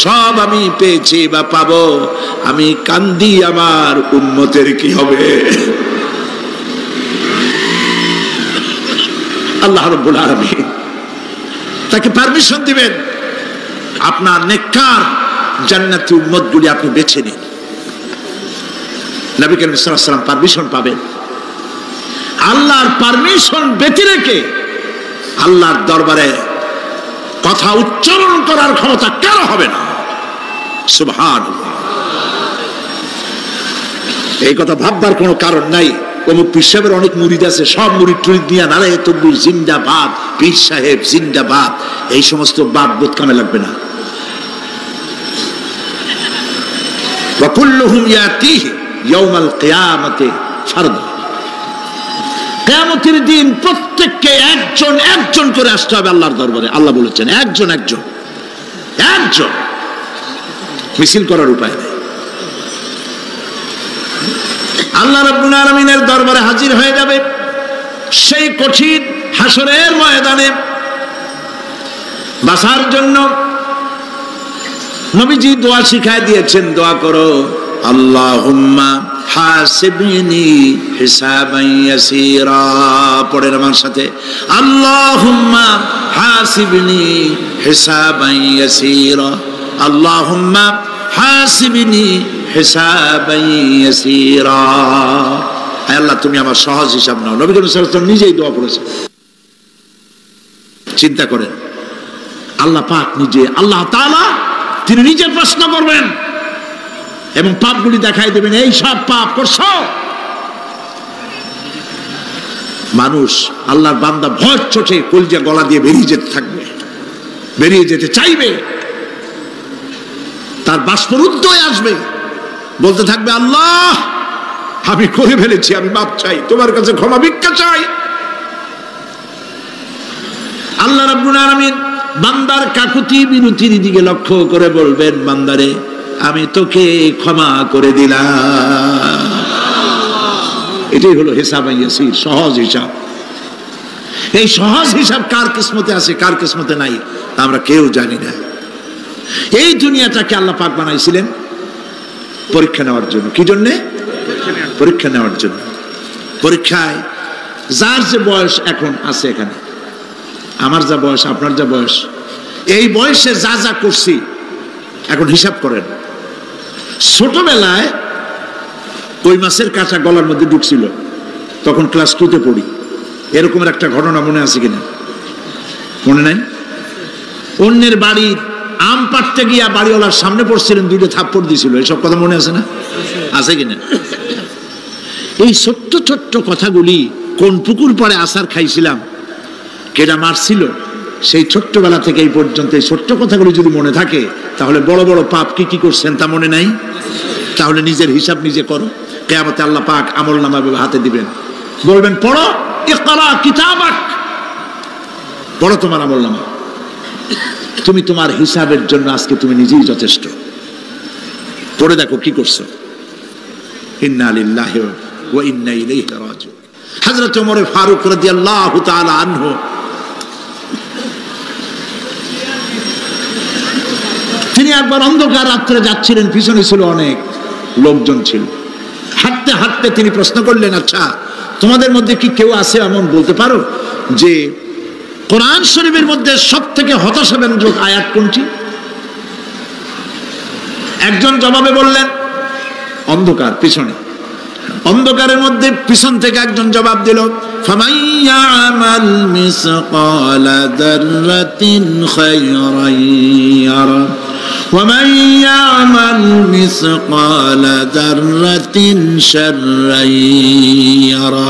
S2: সব আমি পেয়েছি বা পাবো, আমি কান্দি, আমার উম্মতের কি হবে? আল্লাহ রাব্বুল আলামিন তাকে পারমিশন দিবেন, আপনার নেককার জান্নাতি উম্মতগুলি আপনি বেছে নিন। নবী করিম সাল্লাল্লাহু আলাইহি ওয়াসাল্লাম পারমিশন পাবেন। আল্লাহর পারমিশন ব্যতি রেখে আল্লাহর দরবারে কথা উচ্চারণ করার ক্ষমতা কারো হবে না। সুবহানাল্লাহ। এই কথা ভাববার কোনো কারণ নাই। অমুক পীর সাহেবের অনেক মুরিদ আছে, সব মুরিদ টুরিদ নিয়ে নারায়ে তাকবীর জিন্দাবাদ, পীর সাহেব জিন্দাবাদ, এই সমস্ত বাদ বোধ কামে লাগবে না। ওয়া কুল্লুহুম ইয়াতিহি ইয়াউমাল কিয়ামাতি ফারদা। কিয়ামতের দিন প্রত্যেককে একজন একজন করে আসতে হবে আল্লাহর দরবারে। আল্লাহ বলেছেন একজন একজন একজন, মিছিল করার উপায় নেই। আল্লাহ রাব্বুল আলামিনের দরবারে হাজির হয়ে যাবে সেই কঠিন হাসরের ময়দানে বাঁচার জন্য। নবীজি দোয়া শিখায় দিয়েছেন, দোয়া করো, আল্লাহুম্মা হাসিবনি হিসাবান ইয়াসীরা। পড়েন আমার সাথে, আল্লাহুম্মা হাসিবনি হিসাবান ইয়াসীরা, আল্লাহুম্মা হাসিবনি হিসাবান ইয়াসীরা। হে আল্লাহ, তুমি আমার সহজ হিসাব নাও। নবী করিম সাল্লাল্লাহু আলাইহি ওয়াসাল্লাম নিজেই দোয়া করেছেন। চিন্তা করেন, আল্লাহ পাক নিজে, আল্লাহ তাআলা তিনি নিজে প্রশ্ন করবেন এবং পাপগুলি দেখাই দেবেন, এই সব পাপ করছো। মানুষ, আল্লাহর বান্দা ভয় চোটে কলজা গলা দিয়ে বেরিয়ে যেতে থাকবে, বেরিয়ে যেতে চাইবে, তার বাষ্পরুদ্ধ হয়ে আসবে, বলতে থাকবে, আল্লাহ আমি করে ফেলেছি, আমি মাপ চাই, তোমার কাছে ক্ষমা ভিক্ষা চাই। আল্লাহ রাব্বুল আলামিন বান্দার কাকুতি বিনতির দিকে লক্ষ্য করে বলবেন, বান্দারে আমি তোকে ক্ষমা করে দিলাম। এটাই হলো হিসাব ইয়াসির, সহজ হিসাব। এই সহজ হিসাব কার কিসমতে আছে, কার কিসমতে নাই, আমরা কেউ জানি না। এই দুনিয়াটাকে আল্লাহ পাক বানাইছিলেন পরীক্ষা নেওয়ার জন্য। কি জন্যে? পরীক্ষা নেওয়ার জন্য। পরীক্ষায় যার যে বয়স এখন আছে, এখানে আমার যা বয়স, আপনার যা বয়স, এই বয়সে যা যা করছি এখন হিসাব করেন। ছোটবেলায় কই মাছের কাঁচা গলার মধ্যে ঢুকছিল, তখন ক্লাস 2তে পড়ি, এরকমের একটা ঘটনা মনে আছে কিনা? মনে নাই? অন্যের বাড়ির আম পাড়তে গিয়া বাড়িওয়ালার সামনে পড়ছিলেন, 2টা থাপ্পড় দিয়েছিল, এসব কথা মনে আছে না? আছে কিনা? এই ছোট্ট ছোট্ট কথাগুলি, কোন পুকুর পাড়ে আছার খাইছিলাম, কেডা মারছিল, সেই ছোট্টবেলা থেকে এই পর্যন্ত এই ছোট্ট কথাগুলি যদি মনে থাকে, তাহলে বড় বড় পাপ কি কি করছেন তা মনে নাই? তাহলে নিজের হিসাব নিজে করো। কিয়ামতে আল্লাহ পাক আমলনামা হাতে দিবেন, বলবেন পড়ো, ইকরা কিতাবাক, পড়ো তোমার আমলনামা। তুমি তোমার হিসাবের জন্য আজকে তুমি নিজেই যথেষ্ট। পড়ে দেখো কি করছো। ইন্না লিল্লাহি ওয়া ইন্না ইলাইহি রাজিউন। হযরত ওমর ফারুক রাদিয়াল্লাহু তাআলা আনহু তিনি একবার অন্ধকার রাত্রে যাচ্ছিলেন, পিছনে ছিল অনেক লোকজন ছিল। হাঁটতে হাঁটতে তিনি প্রশ্ন করলেন, আচ্ছা তোমাদের মধ্যে কি কেউ আছে এমন বলতে পারো যে কোরআন শরীফের মধ্যে সবথেকে হতাশাব্যঞ্জক আয়াত কোনটি? একজন জবাবে বললেন, অন্ধকার, পিছনে অন্ধকারের মধ্যে পিছন থেকে একজন জবাব দিল, ফামান ইয়ামাল মিসকালা যাররাতিন খায়রান ইয়ারা ওয়া মান ইয়ামাল মিসকালা যাররাতিন শাররান ইয়ারা।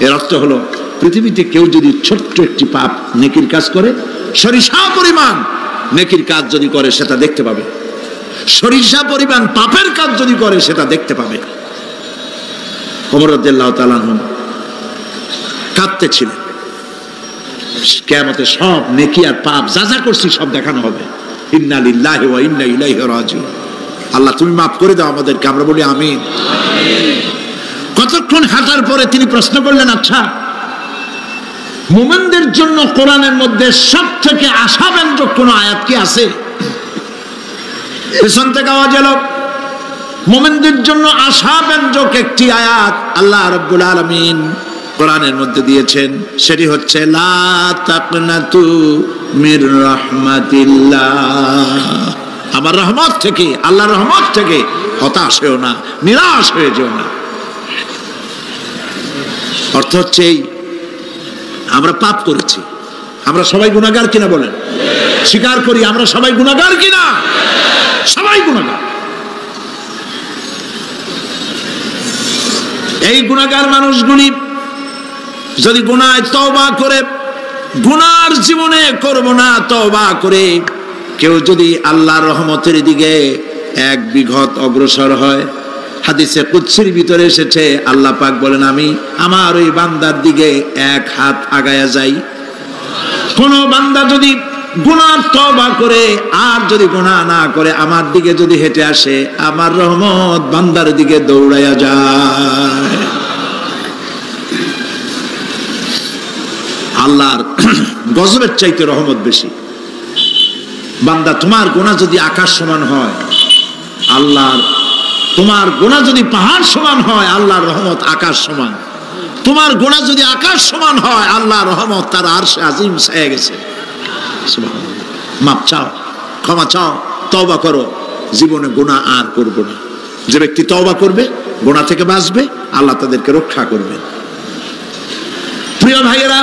S2: এর অর্থ হলো, পৃথিবীতে কেউ যদি ছোট্ট একটি পাপ নেকির কাজ করে, সরিষা পরিমাণ নেকির কাজ যদি করে সেটা দেখতে পাবে, সরিষা পরিমাণ পাপের কাজ যদি করে সেটা দেখতে পাবে। ওমর রাদিয়াল্লাহু তাআলা আনহু কাঁদতেছিলেন, কিয়ামতে সব নেকি আর পাপ যা যা করছি সব দেখানো হবে। ইন্না লিল্লাহি ওয়া ইন্না ইলাইহি রাজিউন। আল্লাহ তুমি মাফ করে দাও আমাদেরকে, আমরা বলি আমিন। কতক্ষণ হাঁটার পরে তিনি প্রশ্ন করলেন, আচ্ছা মুমিনদের জন্য কোরআনের মধ্যে সবথেকে আশাব্যঞ্জক কোন আয়াত কি আছে? পেছন থেকে আওয়াজ এলো, মুমিনদের জন্য আশাব্যঞ্জক একটি আয়াত আল্লাহ রাব্বুল আলামিন কোরআনের মধ্যে দিয়েছেন, সেটি হচ্ছে লা তাকনাতু মির রাহমাতিল্লাহ। আমার রহমত থেকে, আল্লাহর রহমত থেকে হতাশ হয়েও না, নিরাশ হয়ে যেও না। অর্থ হচ্ছে আমরা পাপ করেছি, আমরা সবাই গুনাহগার কিনা বলেন? স্বীকার করি আমরা সবাই গুনাহগার কিনা? সবাই গুনাহগার। এই গুনাহগার মানুষগুলি যদি গুনায় তওবা করে, গুনার জীবনে করব না তওবা করে কেউ যদি আল্লাহর রহমতের দিকে এক বিঘত অগ্রসর হয়, হাদিসে কুদসির ভিতরে এসেছে আল্লাহ পাক বলেন, আমি আমার ওই বান্দার দিকে এক হাত আগায়া যাই। কোন বান্দা যদি গুনার তওবা করে আর যদি গুনাহ না করে আমার দিকে যদি হেঁটে আসে, আমার রহমত বান্দার দিকে দৌড়াইয়া যায়। আল্লাহর গজবের চাইতে রহমত বেশি। বান্দা তোমার গুনাহ যদি আকাশ সমান হয়, আল্লাহর তোমার গুনাহ যদি পাহাড় সমান হয়, আল্লাহর রহমত আকাশ সমান। তোমার গুনাহ যদি আকাশ সমান হয়, আল্লাহর রহমত তার আরশে আজিম ছায়া গেছে। সুবহানাল্লাহ। মাপ চাও, ক্ষমা চাও, তওবা করো, জীবনে গুনাহ আর করব না। যে ব্যক্তি তওবা করবে, গুনাহ থেকে বাঁচবে, আল্লাহ তাদেরকে রক্ষা করবেন। প্রিয় ভাইয়েরা,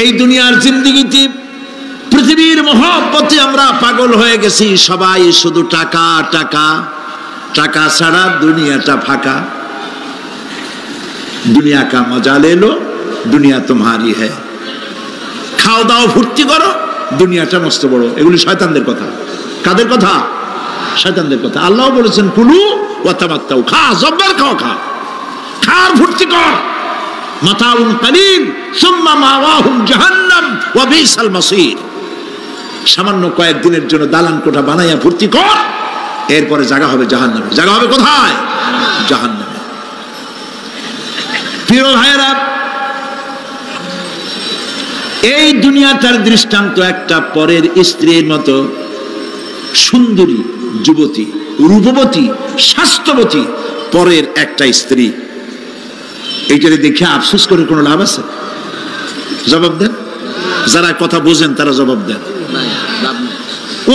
S2: এই দুনিয়ার জিন্দেগিতে পৃথিবীর মহব্বতে আমরা পাগল হয়ে গেছি। সবাই শুধু টাকা টাকা, টাকা ছাড়া দুনিয়াটা ফাঁকা। দুনিয়া কা মজা লে লো, দুনিয়া তোমারি হ্যায়। খাও দাও ফুর্তি করো, দুনিয়াটা মস্ত বড়। এগুলি শয়তানদের কথা। কাদের কথা? শয়তানদের কথা। আল্লাহ বলেছেন কুলু ওয়া তামাত্তাউ, খা, জব্বার খাও, খা, খার ফুর্তি কর। মাতাউন কালিল সুম্মা মাওয়াহুম জাহান্নাম ওয়া বিসাল মাসির। সামান্য কয়েকদিনের জন্য দালান কোঠা বানাইয়া ফুর্তি কর, এরপরে জায়গা হবে জাহান্নামে। জায়গা হবে কোথায়? জাহান্নামে। প্রিয় ভাইয়েরা, এই দুনিয়াটার দৃষ্টান্ত একটা পরের স্ত্রীর মতো সুন্দরী যুবতী, রূপবতী, স্বাস্থ্যবতী পরের একটা স্ত্রী। এইটারে দেখে আফসোস করে কোনো লাভ আছে? জবাব দেন। যারা কথা বোঝেন তারা জবাব দেন।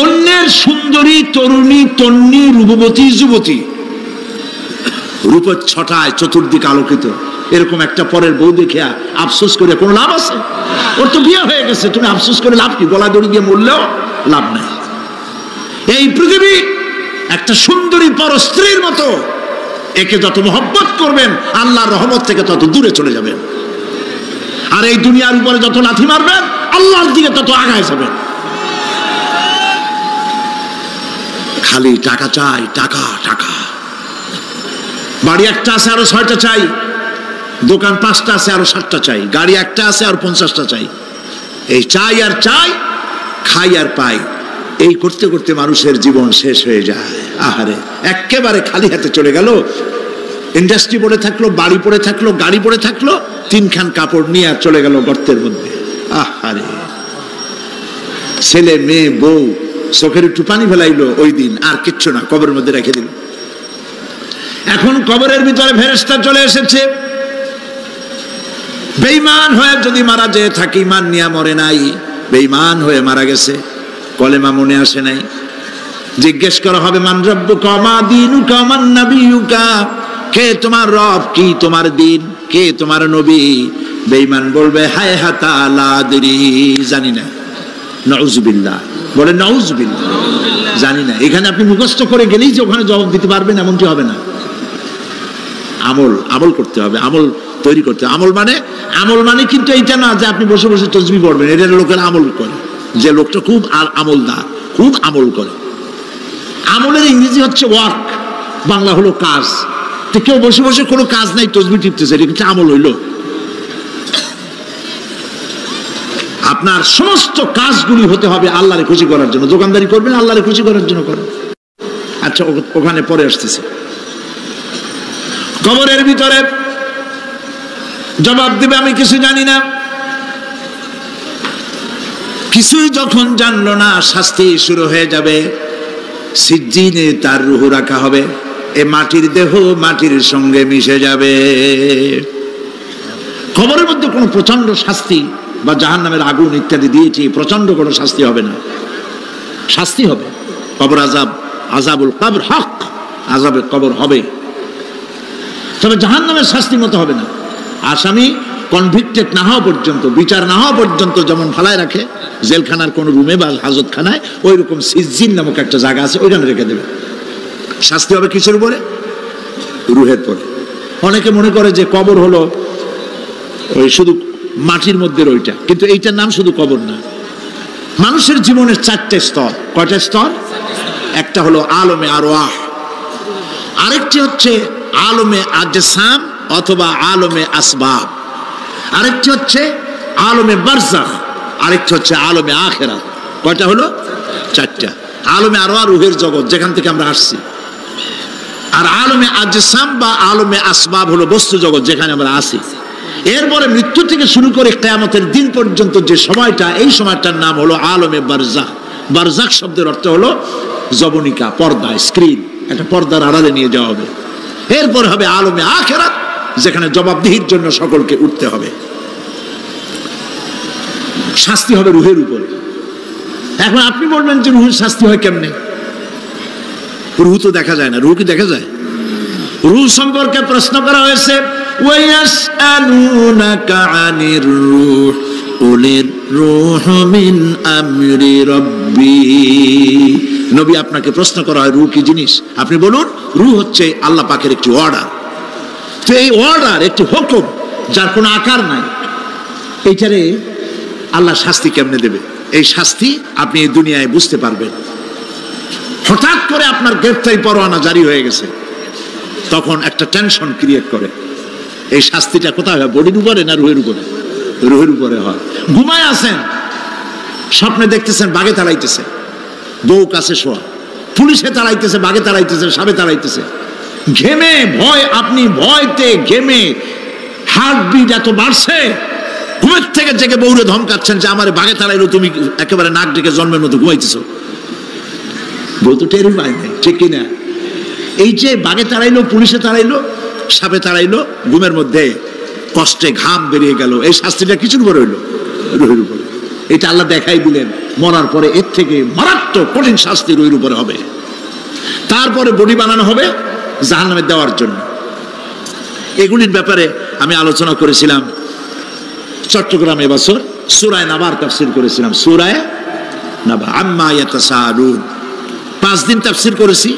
S2: অন্যের সুন্দরী তরুণী, তন্নী, রূপবতী যুবতী, রূপের ছটায় চতুর্দিক আলোকিত, এরকম একটা পরের বউ দেখে আফসোস করে কোনো লাভ আছে? ওর তো বিয়ে হয়ে গেছে, তুমি আফসোস করে লাভ কি? গলা দড়ি দিয়ে মরলেও লাভ নাই। এই পৃথিবী একটা সুন্দরী পর স্ত্রীর মতো। একে যত মহব্বত করবেন, আল্লাহর রহমত থেকে তত দূরে চলে যাবেন। আর এই দুনিয়ার উপরে যত লাথি মারবেন, আল্লাহর দিকে তত আগায় যাবেন। খালি টাকা চাই, টাকা টাকা। বাড়ি একটা আছে আরো 6টা চাই, দোকান 5টা আছে আরো 7টা চাই, গাড়ি একটা আছে আর 50টা চাই। এই চাই আর চাই, খাই আর পাই, এই করতে করতে মানুষের জীবন শেষ হয়ে যায়। আহারে, একেবারে খালি হাতে চলে গেল। ইন্ডাস্ট্রি পড়ে থাকলো, বাড়ি পড়ে থাকলো, গাড়ি পড়ে থাকলো, 3খান কাপড় নিয়ে আর চলে গেল গর্তের মধ্যে। আহারে, ছেলে মেয়ে বউ চোখের একটু পানি ফেলাইলো ওই দিন, আর কিচ্ছু না, কবরের মধ্যে রেখে দিল। এখন কবরের ভিতরে ফেরেশতা চলে এসেছে। বেঈমান হয়ে যদি মারা যেয়ে থাকে, ঈমান নিয়ে মরে নাই, বেঈমান হয়ে মারা গেছে, কলেমা মনে আসে নাই। জিজ্ঞেস করা হবে মান রব্বুকা মা দীনুকা মান নাবিয়ুকা, কে তোমার রব, কি তোমার দিন, কে তোমার নবী? বেঈমান বলবে হায় হাতা লা আদরি, জানি না। নাউযুবিল্লাহ, বলে নাউযুবিল্লাহ, জানি না। এখানে আপনি মুখস্থ করে গেলেই যে ওখানে জবাব দিতে পারবেন এমনটি হবে না। আমল, আমল করতে হবে, আমল তৈরি করতে হবে। আমল মানে কিন্তু এইটা না যে আপনি বসে বসে তাসবিহ পড়বেন। এটা লোকের আমল করে, যে লোকটা খুব আমলদার, খুব আমল করে। আমলের ইংরেজি হচ্ছে ওয়ার্ক, বাংলা হলো কাজ। তো কেউ বসে বসে কোনো কাজ নাই তাসবিহ টিপতেছে, এটা কিন্তু আমল হইল? আপনার সমস্ত কাজগুলি হতে হবে আল্লাহরে খুশি করার জন্য। দোকানদারি করবেন আল্লাহরে খুশি করার জন্য করেন। আচ্ছা, ওখানে পরে আসতেছে। কবরের ভিতরে জবাব দিবে আমি কিছু জানি না। কিছুই যখন জানলো না, শাস্তি শুরু হয়ে যাবে। সিজ্জিনে তার রূহ রাখা হবে, এ মাটির দেহ মাটির সঙ্গে মিশে যাবে। কবরের মধ্যে কোনো প্রচন্ড শাস্তি বা জাহান্নামের আগুন ইত্যাদি দিয়েছি, প্রচন্ড কোনো শাস্তি হবে না। শাস্তি হবে কবর আযাব, আযাবুল কবর হক, আযাবে কবর হবে, তবে জাহান্নামের শাস্তি মতো হবে না। আসামি কনভিক্টেড না হওয়া পর্যন্ত, বিচার না হওয়া পর্যন্ত যেমন ফালায় রাখে জেলখানার কোন রুমে বা হাজতখানায়, ওই রকম সিজ্জিন নামক একটা জায়গা আছে, ওইখানে রেখে দেবে। শাস্তি হবে কিসের উপরে? রুহের পরে। অনেকে মনে করে যে কবর হলো ওই শুধু মাটির মধ্যে ওইটা, কিন্তু এইটার নাম শুধু কবর না। মানুষের জীবনের 4টে স্তর। কয়টা স্তর? একটা হলো আলমে আরওয়াহ, আরেকটি হচ্ছে আলমে আজসাম অথবা আলমে আসবাব, আরেকটি হচ্ছে আলমে বারজাখ, আরেকটি হচ্ছে আলমে আখিরাত। কয়টা হলো? 4টা। আলমে আরওয়াহ রূহের জগৎ, যেখান থেকে আমরা আসছি। আর আলমে আজসাম বা আলমে আসবাব হলো বস্তু জগৎ, যেখানে আমরা আছি। এরপরে মৃত্যু থেকে শুরু করে কিয়ামতের দিন পর্যন্ত যে সময়টা, এই সময়টার নাম হলো আলমে বারজাখ। বারজাখ শব্দের অর্থ হলো জবনিকা, পর্দা, স্ক্রিন। একটা পর্দার আড়ালে নিয়ে যাওয়া হবে। এরপর হবে আলমে আখিরাত, যেখানে জবাবদিহির জন্য সকলকে উঠতে হবে। শাস্তি হবে রুহের উপরে। এখন আপনি বলবেন যে রুহের শাস্তি হয় কেমনে? রুহ তো দেখা যায় না। রুহ কি দেখা যায়? রুহ সম্পর্কে প্রশ্ন করা হয়েছে, ওয়ায়াসআলুনাকা আনির রূহ কুলির রূহু মিন আমরি রাব্বি। নবী, আপনাকে প্রশ্ন করা হয় রূহ কি জিনিস, আপনি বলুন রূহ হচ্ছে আল্লাহ পাকের একটি অর্ডার। তো এই অর্ডার একটি হুকুম, যার কোনো আকার নাই, এইটারে আল্লাহ শাস্তি কেমনে দেবে? এই শাস্তি আপনি এই দুনিয়ায় বুঝতে পারবেন। হঠাৎ করে আপনার গ্রেফতারি পরোয়ানা জারি হয়ে গেছে, তখন একটা টেনশন ক্রিয়েট করে। এই শাস্তিটা কোথায় হয়? বডির উপরে না রুহের উপরে? রুহের উপরে হয়। ঘুমায় আছেন, স্বপ্নে দেখতেছেন বাঘে তাড়াইতেছে, বউ কাছে শোয়া, পুলিশে তাড়াইতেছে, বাঘে তাড়াইতেছে, সাপে তাড়াইতেছে, ঘেমে ভয়, আপনি ভয়তে ঘেমে হার্টবিট এত বাড়ছে, ঘুমের থেকে জেগে বউরে ধমকাচ্ছেন যে আমারে বাঘে তাড়াইলো, তুমি একেবারে নাক ডেকে জন্মের মতো ঘুমাইতেছো। বউ তো টেরই পায় নাই, ঠিক কিনা? এই যে বাঘে তাড়াইলো, পুলিশে তাড়াইলো, সাপে তাড়াইলো, ঘুমের মধ্যে কষ্টে ঘাম বেরিয়ে গেল, এই শাস্তিটা কিছুর উপরে হইলো? রুহের উপরে। এটা আল্লাহ দেখাই দিলেন, মরার পরে এর থেকে মারাত্মক কঠিন শাস্তি রুহের উপরে হবে। তারপরে বডি বানানো হবে জাহান্নামে দেওয়ার জন্য। এগুলির ব্যাপারে আমি আলোচনা করেছিলাম চট্টগ্রামে এবছর সূরা নাবার তাফসীর করেছিলাম। সূরা নাবা, আম্মা ইয়াতাসাআলুন, 5 দিন তাফসীর করেছি।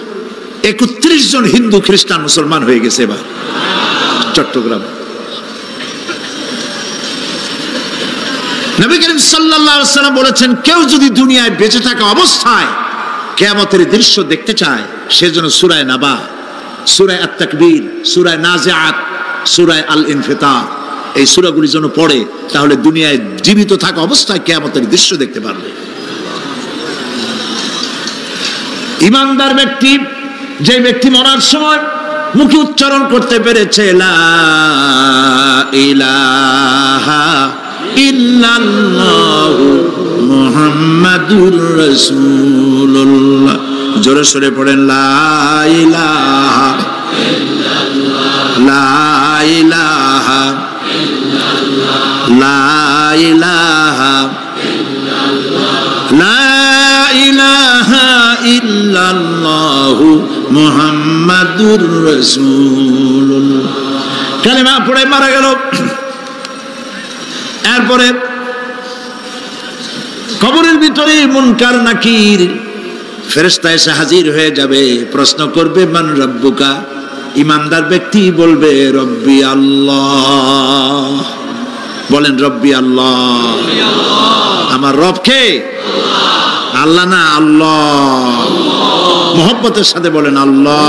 S2: 31 জন হিন্দু খ্রিস্টান মুসলমান হয়ে গেছে এবার চট্টগ্রাম। নবী করিম সাল্লাল্লাহু আলাইহি ওয়াসাল্লাম বলেছেন, কেউ যদি দুনিয়ায় বেঁচে থাকা অবস্থায় কিয়ামতের দৃশ্য দেখতে চায়, সেজন্য সূরা নাবা, সূরা আত-তাকবীর, সূরা নাজিআত, সূরা আল-ইনফিতার, এই সূরাগুলি যেন পড়ে, তাহলে দুনিয়ায় জীবিত থাকা অবস্থায় কিয়ামতের দৃশ্য দেখতে পারবে। ঈমানদার ব্যক্তি, যে ব্যক্তি মরার সময় মুখে উচ্চারণ করতে পেরেছে লা ইলাহা ইল্লাল্লাহু মুহাম্মাদুর রাসূলুল্লাহ, জোরে সোরে পড়েন লা ইলাহা লা ইলাহা লা ইলাহা লা ইলাহা ইল্লাল্লাহু মুহাম্মাদুর রাসূলুল্লাহ। কালেমা পড়ে মারা গেল। এরপরে কবরের ভিতরে মুনকার নাকির ফেরেশতা এসে হাজির হয়ে যাবে, প্রশ্ন করবে মান রব্বুকা। ঈমানদার ব্যক্তি বলবে রব্বি আল্লাহ। বলেন রব্বি আল্লাহ। আমার রব কে? আল্লাহ না, আল্লাহ। মোহব্বতের সাথে বলেন আল্লাহ।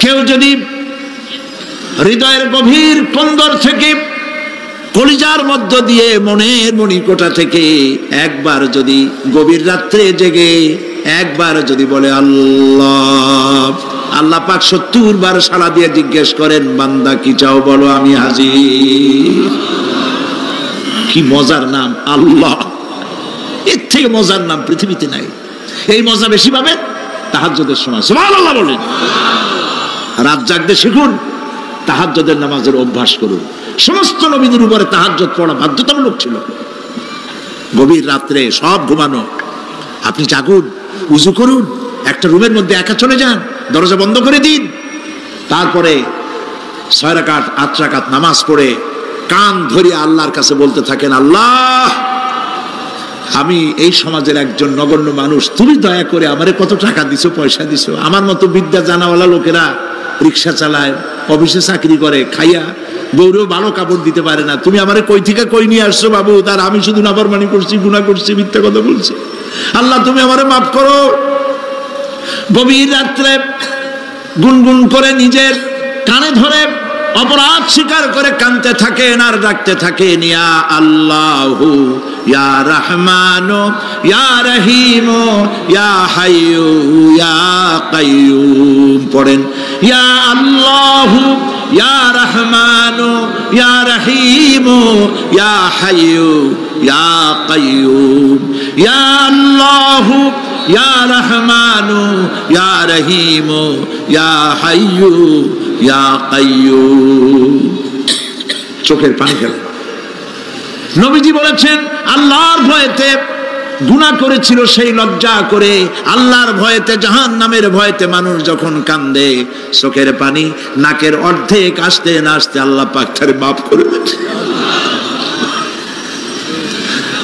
S2: কেউ যদি হৃদয়ের গভীর কন্দর থেকে, কলিজার মধ্য দিয়ে, মনের মণিকোটা থেকে একবার যদি গভীর রাত্রে জেগে একবার যদি বলে আল্লাহ, আল্লাহ পাক 70 বার সাড়া দিয়ে জিজ্ঞেস করেন, বান্দা কি চাও বলো, আমি হাজির। কি মজার নাম আল্লাহ! এর থেকে মজার নাম পৃথিবীতে নাই। এই মজা বেশি পাবেন তাহাজ্জুদের সময়। সুবহানাল্লাহ বলেন। রাত জাগতে শিখুন, তাহাজ্জুদের নামাজের অভ্যাস করুন। সমস্ত নবীদের উপরে তাহাজ্জুদ পড়া বাধ্যতামূলক ছিল। গভীর রাত্রে সব ঘুমানো, আপনি জাগুন, উযু করুন, একটা রুমের মধ্যে একা চলে যান, দরজা বন্ধ করে দিন, তারপরে 6 রাকাত 8 রাকাত নামাজ পড়ে কান ধরিয়ে আল্লাহর কাছে বলতে থাকেন, আল্লাহ, আমি এই সমাজের একজন নগণ্য মানুষ, তুমি দয়া করে আমারে কত টাকা দিছো, পয়সা দিছো। আমার মতো বিদ্যা জানাওয়ালা লোকেরা রিক্সা চালায়, অফিসে চাকরি করে, খাইয়া বউরেও ভালো কাপড় দিতে পারে না। তুমি আমারে কই থেকে কই নিয়ে আসছো বাবু? তার আমি শুধু নাফরমানি করছি, গুনাহ করছি, মিথ্যা কথা বলছি। আল্লাহ তুমি আমারে মাফ করো। গভীর রাত্রে গুনগুন করে নিজের কানে ধরে অপরাধ স্বীকার করে কাঁদতে থাকেন আর ডাকতে থাকেন, ইয়া আল্লাহু ইয়া রহমানু ইয়া রহিমু ইয়া হাইয়ু ইয়া কাইয়ুম। পড়েন ইয়া আল্লাহু ইয়া রহমানু ইয়া রহিমু ইয়া হাইয়ু ইয়া কাইয়ুম ইয়া আল্লাহু ইয়া রহমানু ইয়া রহিমু ইয়া হাইয়ু ইয়া কাইয়ুম। চোখের পানি ফেলে। নবীজি বলেছেন আল্লাহর ভয়েতে গুনাহ করেছিল, সেই লজ্জা করে আল্লাহর ভয়েতে, জাহান্নামের ভয়েতে মানুষ যখন কান্দে, চোখের পানি নাকের অর্ধেক আসতে না আসতে আল্লাহ পাক তারে মাফ করে দেন।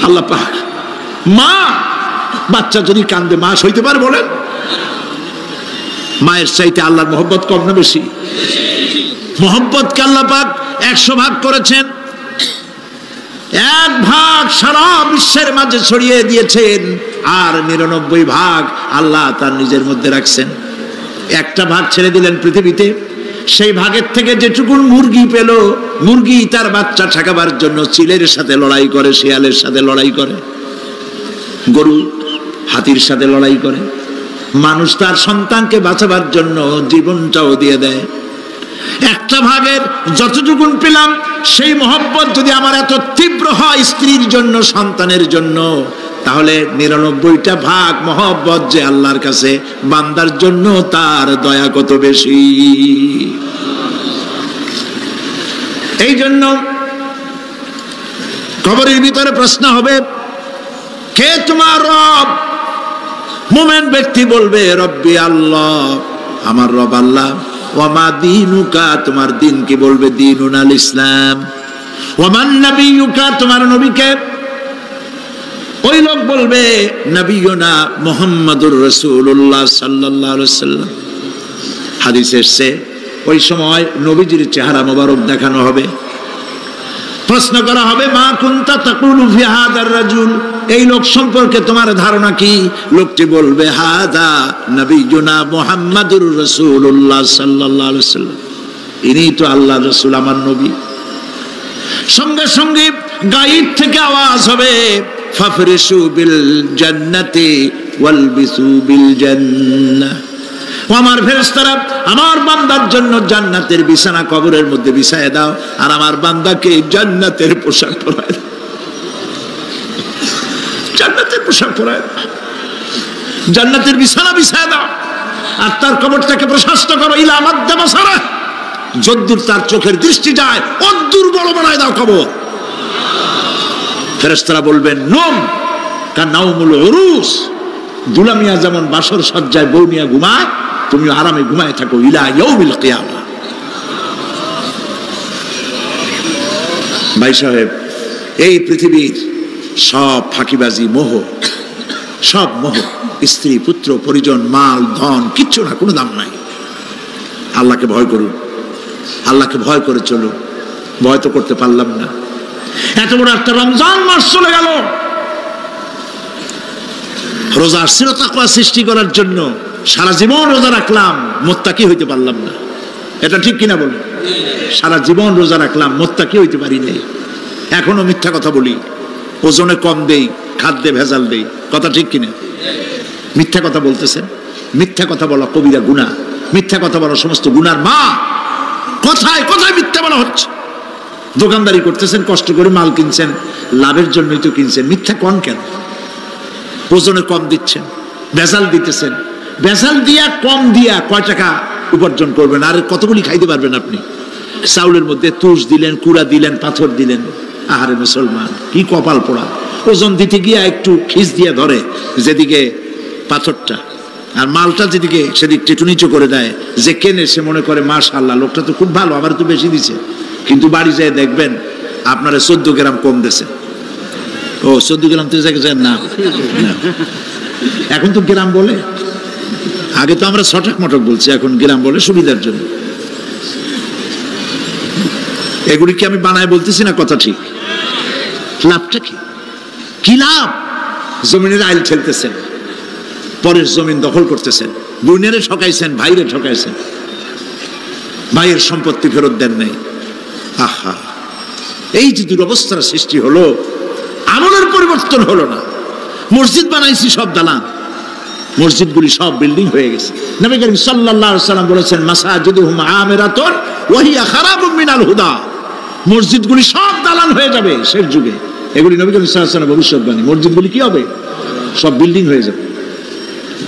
S2: আল্লাহ পাক, মা বাচ্চা যদি কান্দে মা সইতে পারে বলেন? মায়ের চাইতে আল্লাহর মহব্বত কম না বেশি? মহব্বতকে আল্লাহ পাক 100 ভাগ করেছেন, 1 ভাগ সারা বিশ্বের মাঝে ছড়িয়ে দিয়েছেন, আর 99 ভাগ আল্লাহ তার নিজের মধ্যে রাখছেন। 1টা ভাগ ছেড়ে দিলেন পৃথিবীতে, সেই ভাগের থেকে যেটুকুন মুরগি পেল, মুরগি তার বাচ্চা ঠেকাবার জন্য চিলের সাথে লড়াই করে, শিয়ালের সাথে লড়াই করে, গরু হাতির সাথে লড়াই করে, মানুষ তার সন্তানকে বাঁচাবার জন্য জীবনটাও দিয়ে দেয়। 1টা ভাগের যতটুকুন পেলাম, সেই মহব্বত যদি আমার এত তীব্র হয় স্ত্রীর জন্য, সন্তানের জন্য, তাহলে 99টা ভাগ মহব্বত যে আল্লাহর কাছে বান্দার জন্য, তার দয়া কত বেশি। এই জন্য কবরের ভিতরে প্রশ্ন হবে, কে তোমার রব? মুমিন ব্যক্তি বলবে রব্বি আল্লাহ, আমার রব আল্লাহ। ওয়ামা দীনুকা, তোমার দিন কি? বলবে দীনুন আল ইসলাম। ওয়ামান নবিয়ুকা, তোমার নবীকে? ওই লোক বলবে নবিয়ুনা মুহাম্মাদুর রাসূলুল্লাহ সাল্লাল্লাহু আলাইহি ওয়াসাল্লাম। হাদিসে এসেছে ওই সময় নবীজির চেহারা মোবারক দেখানো হবে, প্রশ্ন করা হবে মা কুনতা তাকুলু ফি হাদার রাজুল, এই লোক সম্পর্কে তোমার ধারণা কি? লোকটি বলবে হাদা নবিয়ুনা মুহাম্মাদুর রাসূলুল্লাহ সাল্লাল্লাহু আলাইহি ওয়াসাল্লাম, ইনি তো আল্লাহর রাসূল, আমার নবী। সঙ্গে সঙ্গে গায়েব থেকে আওয়াজ হবে ফাফরিশু বিল জান্নাতি ওয়ালবিসু বিল জান্নাহ, আমার ফেরেশতারা আমার বান্দার জন্য জান্নাতের বিছানা কবরের মধ্যে বিছায় দাও, আর আমার বান্দাকে জান্নাতের পোশাক পরায় দাও, জান্নাতের পোশাক পরায় দাও, জান্নাতের বিছানা বিছায় দাও, আর তার কবরটাকে প্রশস্ত করো ইলা মাদ্দা বাসারা, যদ্দূর তার চোখের দৃষ্টি যায় অদ্দূর বড় বানায় দাও কবর। ফেরেশতারা বলবেন নম কানাউমুল উরুস, দুলামিয়া যেমন বাসর সজ্জায় বউ নিয়ে ঘুমায়, তুমি আরামে ঘুমায় থাকো ইলা ইয়াউমিল কিয়ামা। ভাই সাহেব, এই পৃথিবীর সব ফাঁকিবাজি, মোহ, সব মোহ, স্ত্রী পুত্র পরিজন মাল ধন কিচ্ছু না, কোনো দাম নাই। আল্লাহকে ভয় করুন, আল্লাহকে ভয় করে চলুন। ভয় তো করতে পারলাম না, এত বড় একটা রমজান মাস চলে গেল, রোজা আসছিল তাকওয়া সৃষ্টি করার জন্য, সারা জীবন রোজা রাখলাম, মুত্তাকি হইতে পারলাম না। এটা ঠিক কিনা বলুন? সারা জীবন রোজা রাখলাম, মুত্তাকি হইতে পারি নাই। এখনো মিথ্যা কথা বলি, ওজনে কম দেই, খাদ্যে ভেজাল দেই, কথা ঠিক কিনা? মিথ্যা কথা বলতেছেন, মিথ্যা কথা বলা কবিরা গুনাহ, মিথ্যা কথা বলা সমস্ত গুনার মা। কথায় কথায় মিথ্যা বলা হচ্ছে। দোকানদারি করতেছেন, কষ্ট করে মাল কিনছেন, লাভের জন্যই তো কিনছেন, মিথ্যা কোন কেন? ওজনে কম দিচ্ছেন, ভেজাল দিতেছেন, ভেজাল দিয়া কম দিয়া কয় টাকা উপার্জন করবেন? আর কতগুলি খাইতে পারবেন আপনি? চাউলের মধ্যে তুষ দিলেন, কুড়া দিলেন, পাথর দিলেন। আহারে মুসলমান, কি কপাল পোড়া! ওজন দিতে গিয়া একটু খিস দিয়ে ধরে যেদিকে পাথরটা, আর মালটা যেদিকে সেদিক টেটু নিচু করে দেয়। যে কেনে সে মনে করে মাশাআল্লাহ, লোকটা তো খুব ভালো, আমার তো বেশি দিছে। কিন্তু বাড়ি যেয়ে দেখবেন আপনারা 14 গ্রাম কম দিছে। ও 14 গ্রাম তো না, এখন তো গ্রাম বলে, আগে তো আমরা ছটক মটক বলছি, এখন গ্রাম বলে সুবিধার জন্য। এগুলি কি আমি বানায় বলতেছি না? কথা ঠিক। লাভটা কি? কি লাভ? জমিনের আইল ঠেলতেছেন, পরের জমিন দখল করতেছেন, বোনেরে ঠকাইছেন, ভাইরে ঠকাইছেন, ভাইয়ের সম্পত্তি ফেরত দেন নাই। আহা, এই যে দুরবস্থার সৃষ্টি হলো, আমলের পরিবর্তন হলো না। মসজিদ বানাইছি সব দালান, মসজিদগুলি সব বিল্ডিং হয়ে গেছে। নবী করিম সাল্লাল্লাহু আলাইহি ওয়াসাল্লাম বলেছেন মাসাজিদুহুম আমিরাতুন ওয়া হিয়া খারাবুম মিনাল হুদা, মসজিদগুলি সব দালান হয়ে যাবে শেষ যুগে। এগুলি নবী করিম সাল্লাল্লাহু আলাইহি ওয়াসাল্লাম ভবিষ্যৎবাণী। মসজিদগুলি কি হবে? সব বিল্ডিং হয়ে যাবে।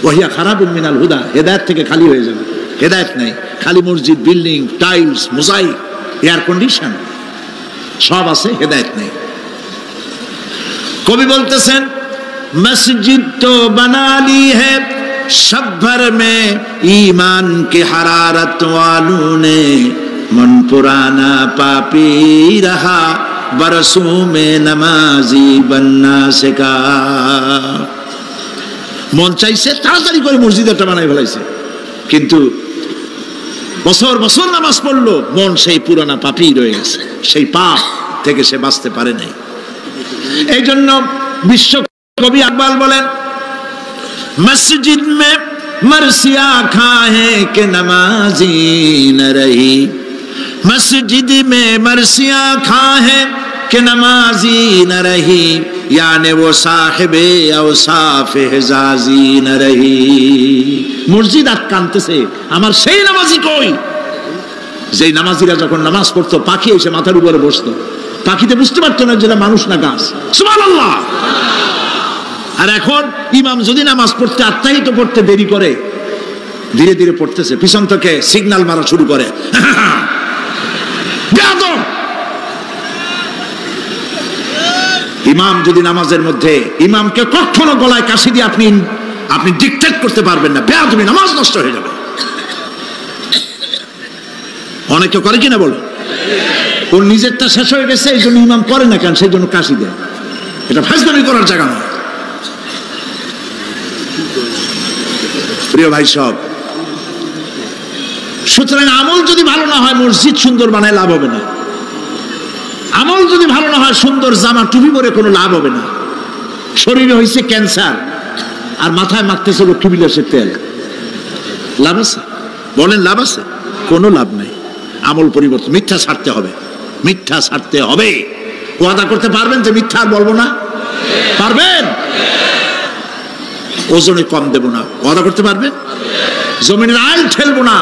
S2: ওহিয়া খারাপুন মিনাল হুদা, হেদায়েত থেকে খালি হয়ে যাবে। হেদায়েত নাই, খালি মসজিদ, building, tiles, mosaic, air condition সব আছে, হেদায়েত নেই। কবি বলতেছেন মসজিদ তো বানালি है सब भर में ईमान की हरारत वालों ने मन पुराना पापी रहा बरसों में नमाजी बनना सीखा। মন চাইছে তাড়াতাড়ি করে মসজিদ একটা বানাই ফেলাইছে, কিন্তু বছর বছর নামাজ পড়লো, মন সেই পুরানা পাপী রয়ে গেছে, সেই পাপ থেকে সে বাঁচতে পারে নাই। এই জন্য বিশ্ব কবি আকবাল বলেন মসজিদ মে মরসিয়া খাহে কে নমাজি ন রহি, মসজিদ মে মরসিয়া খাহে কে নমাজি ন রহি, यानी वो साहिबे औसाफ हिजाजी न रही। মসজিদ আটকানতেছে, আমার সেই নামাজি কই? যেই নামাজিরা যখন নামাজ পড়তো পাখি এসে মাথার উপরে বসতো, পাখিতে বুঝতে পারতো না যেটা মানুষ না গাছ। সুবহানাল্লাহ। আর এখন ইমাম যদি নামাজ পড়তে আত্মাহিত পড়তে দেরি করে, ধীরে ধীরে পড়তেছে, পিছন থেকে সিগন্যাল মারা শুরু করে, ইমাম যদি নামাজের মধ্যে, ইমামকে কখনো গলায় কাশি দিয়ে আপনি ডিকটেট করতে পারবেন না, বেয়াদবি, নামাজ নষ্ট হয়ে যাবে। অনেকে করে কিনা বলো, ওর নিজেরটা শেষ হয়ে গেছে এই জন্য ইমাম করে না কেন, সেই জন্য কাশি দেয়। এটা ফাজলামি করার জায়গা নয়। প্রিয় ভাই সব, সুতরাং আমল যদি ভালো না হয় মসজিদ সুন্দর বানায় লাভ হবে না। আমল যদি ভালো না হয় সুন্দর জামা টুপি পরে কোনো লাভ হবে না। শরীরে হয়েছে ক্যান্সার আর মাথায় মারতেছে লক্ষ্মীবিলাসের তেল, লাভ আছে? বলেন লাভ আছে? কোনো লাভ নাই। আমল পরিবর্তন, মিথ্যা ছাড়তে হবে, মিথ্যা ছাড়তে হবে। ওয়াদা করতে পারবেন যে মিথ্যা আর বলবো না? পারবেন? ওজনে কম দেব না, ওয়াদা করতে পারবেন? জমিনের আইল ঠেলবো না,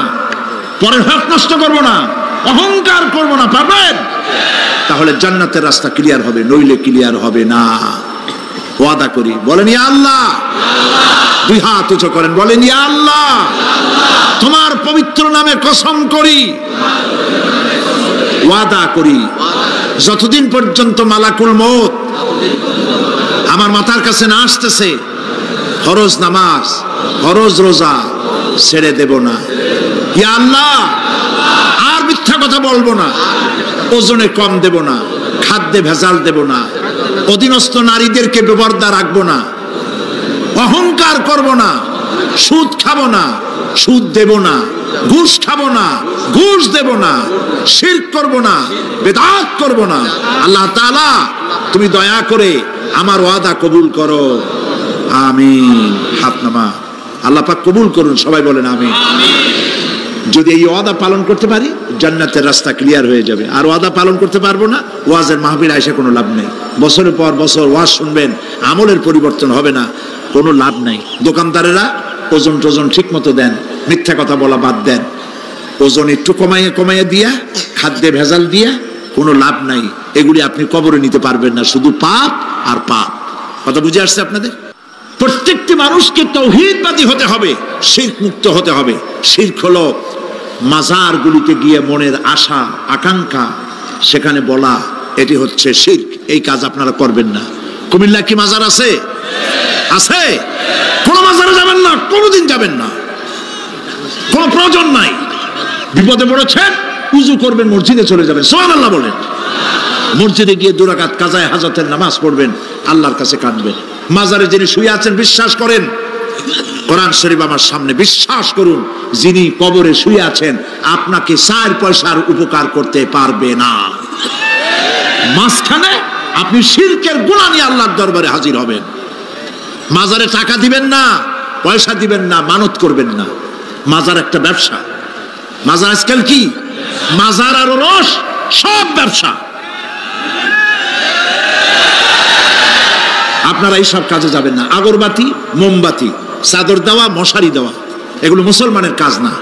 S2: পরের হক নষ্ট করবো না, অহংকার করবো না, পারবেন? তাহলে জান্নাতের রাস্তা ক্লিয়ার হবে, নইলে ক্লিয়ার হবে না। ওয়াদা করি, বলেন ইয়া আল্লাহ। দুই হাত উঁচু করেন, বলেন ইয়া আল্লাহ, তোমার পবিত্র নামে কসম করি, ওয়াদা করি, যতদিন পর্যন্ত মালাকুল মউত আমার মাথার কাছে না আসতেছে, ফরজ নামাজ, ফরজ রোজা ছেড়ে দেব না। ইয়া আল্লাহ, আর মিথ্যা কথা বলবো না, ওজনে কম দেব না, খাদ্যে ভেজাল দেব না, অধীনস্থ নারীদেরকে বেপরদা রাখবো না, অহংকার করব না, সুদ খাবো না, সুদ দেব না, ঘুষ খাবো না, ঘুষ দেব না, শিরক করব না, বিদআত করব না। আল্লাহ তাআলা তুমি দয়া করে আমার ওয়াদা কবুল করো, আমিন। হাত নামা, আল্লাহ পাক কবুল করুন, সবাই বলেন আমিন। যদি এই ওয়াদা পালন করতে পারি জান্নাতের রাস্তা ক্লিয়ার হয়ে যাবে। আর ওয়াদা পালন করতে পারবো না, ওয়াজের মাহফিল আইসা কোনো লাভ নেই। বছরের পর বছর ওয়াজ শুনবেন, আমলের পরিবর্তন হবে না, কোনো লাভ নাই। দোকানদারেরা ওজন টোজন ঠিক মতো দেন, মিথ্যা কথা বলা বাদ দেন, ওজন একটু কমাইয়ে কমাইয়ে দিয়া, খাদ্যে ভেজাল দিয়া কোনো লাভ নাই। এগুলি আপনি কবরে নিতে পারবেন না, শুধু পাপ আর পাপ। কথা বুঝে আসছে আপনাদের? প্রত্যেকটি মানুষকে তাওহীদবাদী হতে হবে, শিরক মুক্ত হতে হবে। শিরক হলো মাজারগুলিতে গিয়ে মনের আশা আকাঙ্ক্ষা সেখানে বলা, এটি হচ্ছে শিরক। এই কাজ আপনারা করবেন না। কুমিল্লা কি মাজার আছে? আছে? কোন মাজারে যাবেন না, কোনদিন যাবেন না, কোন প্রয়োজন নাই। বিপদে পড়েছেন, উযু করবেন, মসজিদে চলে যাবেন, সুবহানাল্লাহ বলেন। মসজিদে গিয়ে 2 রাকাত কাজায়ে হাজতের নামাজ পড়বেন, আল্লাহর কাছে কাঁদবেন। মাজারে যিনি শুয়ে আছেন বিশ্বাস করেন, কোরআন শরীফ আমার সামনে, বিশ্বাস করুন, যিনি কবরে শুয়ে আছেন আপনাকে 4 পয়সার উপকার করতে পারবে না। মাঝখানে আপনি শিরকের গুনাহ নিয়ে আল্লাহর দরবারে হাজির হবেন। মাজারে টাকা দিবেন না, পয়সা দিবেন না, মানত করবেন না। মাজার একটা ব্যবসা। মাজার আজকাল কি? মাজার আর রস সব ব্যবসা। আপনারা এইসব কাজে যাবেন না। আগরবাতি, মোমবাতি, চাদর দেওয়া, মশারি দেওয়া, এগুলো মুসলমানের কাজ না।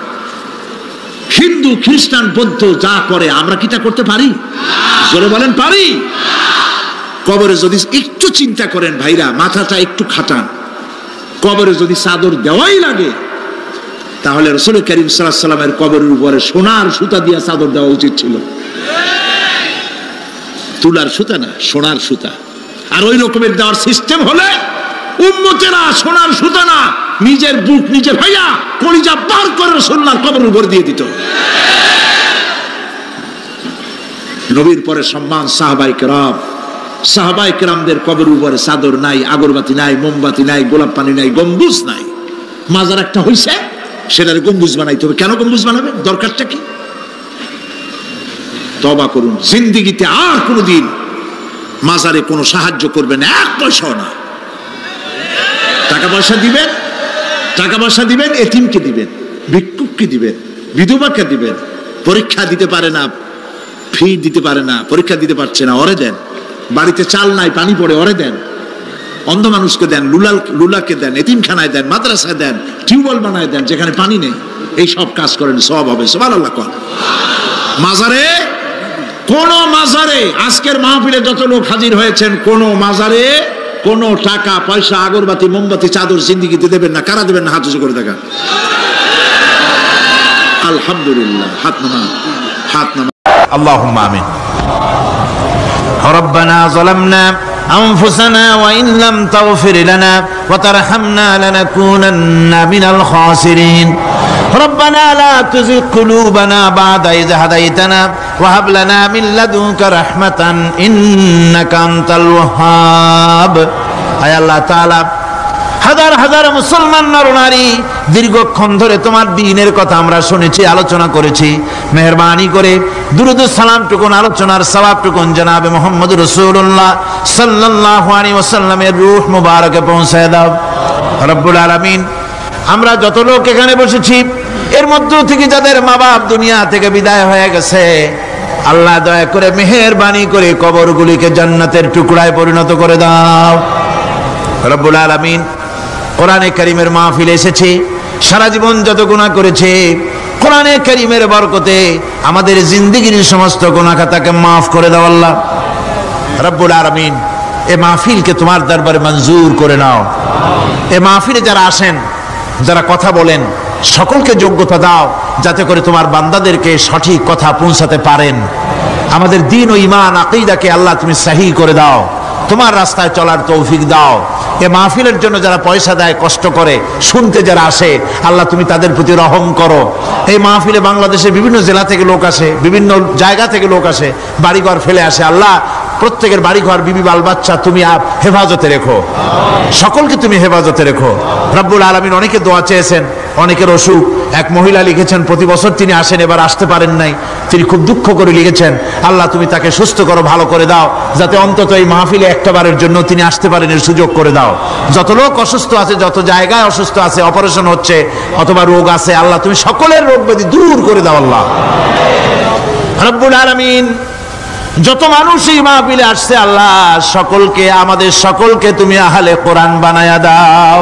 S2: হিন্দু, খ্রিস্টান, বৌদ্ধ যা করে আমরা কি তা করতে পারি? জোরে বলেন পারি? কবরে যদি একটু চিন্তা করেন ভাইরা, মাথাটা একটু খাটান, কবরে যদি চাদর দেওয়াই লাগে তাহলে রাসূল করিম সাল্লাল্লাহু আলাইহি ওয়াসাল্লামের কবরের উপরে সোনার সুতা দিয়ে চাদর দেওয়া উচিত ছিল, তুলার সুতা না, সোনার সুতা। আর ওই রকমের দেওয়ার সিস্টেম হলে উম্মতেরা সোনার সুতা না, নিজের বুক নিজে ভাইয়া কলিজা পার করে রাসূলুল্লাহর কবরের উপর দিয়ে দিত। নবীর পরে সম্মান সাহাবায়ে কেরামদের কবরের উপরে চাদর নাই, আগরবাতি নাই, মোমবাতি নাই, গোলাপ পানি নাই, গম্বুজ নাই। মাজার একটা হইছে, সেটার গম্বুজ বানাইতে হবে। কেন গম্বুজ বানাবে? দরকারটা কি? তওবা করুন, জিন্দেগিতে আর কোনোদিন মাজারে কোনো সাহায্য করবেন, এক পয়সাও না। টাকা পয়সা দিবেন এতিমকে দিবেন, ভিক্ষুককে দিবেন, বিধবাকে দিবেন। পরীক্ষা দিতে পারে না, ফি দিতে পারে না, পরীক্ষা দিতে পারছে না, ওরে দেন। বাড়িতে চাল নাই, পানি পড়ে, ওরে দেন। অন্ধ মানুষকে দেন, লুলাকে দেন, এতিমখানায় দেন, মাদ্রাসায় দেন, টিউবওয়েল বানায় দেন যেখানে পানি নেই। এই সব কাজ করেন, সব হবে। সুবহানাল্লাহ। কোন মাজারে আজকের মাহফিলে যত লোক হাজির হয়েছেন, কোন মাজারে কোন টাকা পয়সা, আগরবাতি, মোমবাতি, চাদর জিন্দেগিতে দেবেন না। কারা দেবেন না? হাত উঁচু করে দেখা। আলহামদুলিল্লাহ। হাত নামা।
S1: আল্লাহুম্মা আমিন। রব্বানা যালামনা أنفسنا وإن لم تغفر لنا وترحمنا لنكونن من الخاسرين ربنا لا تزغ قلوبنا بعد إذ هديتنا وهب لنا من لدنك رحمة إنك أنت الوهاب أي الله تعالى হাজার হাজার মুসলমান নরনারী দীর্ঘক্ষণ ধরে তোমার দ্বীনের কথা আমরা শুনেছি, আলোচনা করেছি। মেহেরবানি করে দুরূদ ও সালাম টুকুন, আলোচনার সওয়াব টুকুন জনাবে মুহাম্মদ রাসূলুল্লাহ সাল্লাল্লাহু আলাইহি ওয়াসাল্লামের রূহ মুবারকে পৌঁছায় দাও রব্বুল আলামিন। আমরা যত লোক এখানে বসেছি, এর মধ্য থেকে যাদের মা বাপ দুনিয়া থেকে বিদায় হয়ে গেছে, আল্লাহ দয়া করে মেহেরবানি করে কবরগুলিকে জান্নাতের টুকরায় পরিণত করে দাও রব্বুল আলামিন। কোরআনে কারীমের মাহফিলে এসেছি, সারা জীবন যত গুনাহ করেছে, কোরআনে কারীমের বরকতে আমাদের জিন্দেগির সমস্ত গুনাহ খাতাকে মাফ করে দাও আল্লাহ রব্বুল আলামিন। এই মাহফিলকে তোমার দরবারে মঞ্জুর করে নাও। এই মাহফিলে যারা আসেন, যারা কথা বলেন, সকলকে যোগ্যতা দাও যাতে করে তোমার বান্দাদেরকে সঠিক কথা পৌঁছাতে পারেন। আমাদের দ্বীন ও ঈমান আকীদাকে আল্লাহ তুমি সহিহ করে দাও, তোমার রাস্তায় চলার তৌফিক দাও। এই মাহফিলের জন্য যারা পয়সা দেয়, কষ্ট করে, শুনতে যারা আসে, আল্লাহ তুমি তাদের প্রতি রহম করো। এই মাহফিলে বাংলাদেশের বিভিন্ন জেলা থেকে লোক আসে, বিভিন্ন জায়গা থেকে লোক আসে, বাড়িঘর ফেলে আসে। আল্লাহ প্রত্যেকের বাড়িঘর, বিবি বাল বাচ্চা তুমি হেফাজতে রেখো, সকলকে তুমি হেফাজতে রেখো রব্বুল আলামিন। অনেকে দোয়া চেয়েছেন, অনেকের অসুখ। এক মহিলা লিখেছেন প্রতি বছর তিনি আসেন, এবার আসতে পারেন নাই, তিনি খুব দুঃখ করে লিখেছেন, আল্লাহ তুমি তাকে সুস্থ করো, ভালো করে দাও, যাতে অন্তত এই মাহফিলে একটাবারের জন্য তিনি আসতে পারেন, এর সুযোগ করে দাও। যত লোক অসুস্থ আছে, যত জায়গায় অসুস্থ আছে, অপারেশন হচ্ছে অথবা রোগ আছে, আল্লাহ তুমি সকলের রোগ ব্যাধি দূর করে দাও আল্লাহ রব্বুল আলামিন। যত মানুষ এই মাহফিলে আসছে, আল্লাহ সকলকে, আমাদের সকলকে তুমি আহলে কোরআন বানায়া দাও।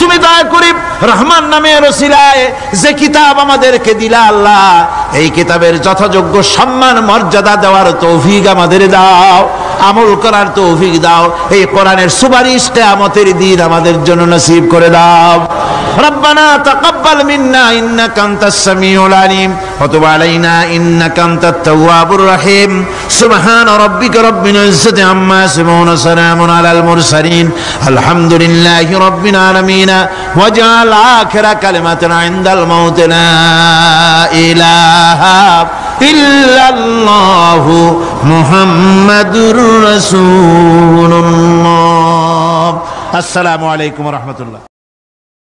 S1: তুমি দয়া করে রহমান নামের ওসিলায় যে কিতাব আমাদেরকে দিলা আল্লাহ, এই কিতাবের যথাযোগ্য সম্মান মর্যাদা দেওয়ার তৌফিক আমাদের দাও, আমল করার তৌফিক দাও। এই কোরআনের সুপারিশ কিয়ামতের দিন আমাদের জন্য নসিব করে দাও। রব্বানা তাকাব্বাল মিন্না ইন্নাকা আনতাস সামিউল আলিম ওয়া তুব আলাইনা ইন্নাকা আনতাত তাওয়াবুর রহিম। সুবহানা রাব্বিকা রাব্বিল ইজ্জাতি আম্মা ইয়াসিফুন ওয়া সালামুন আলাল মুরসালিন আলহামদুলিল্লাহি রাব্বিল আলামিন। ওয়াজআল আখিরা কালিমাতিনা ইনদাল মাউত লা ইলাহা ইল্লাল্লাহু মুহাম্মাদুর রাসূলুল্লাহ। আসসালামু আলাইকুম ওয়া রাহমাতুল্লাহ।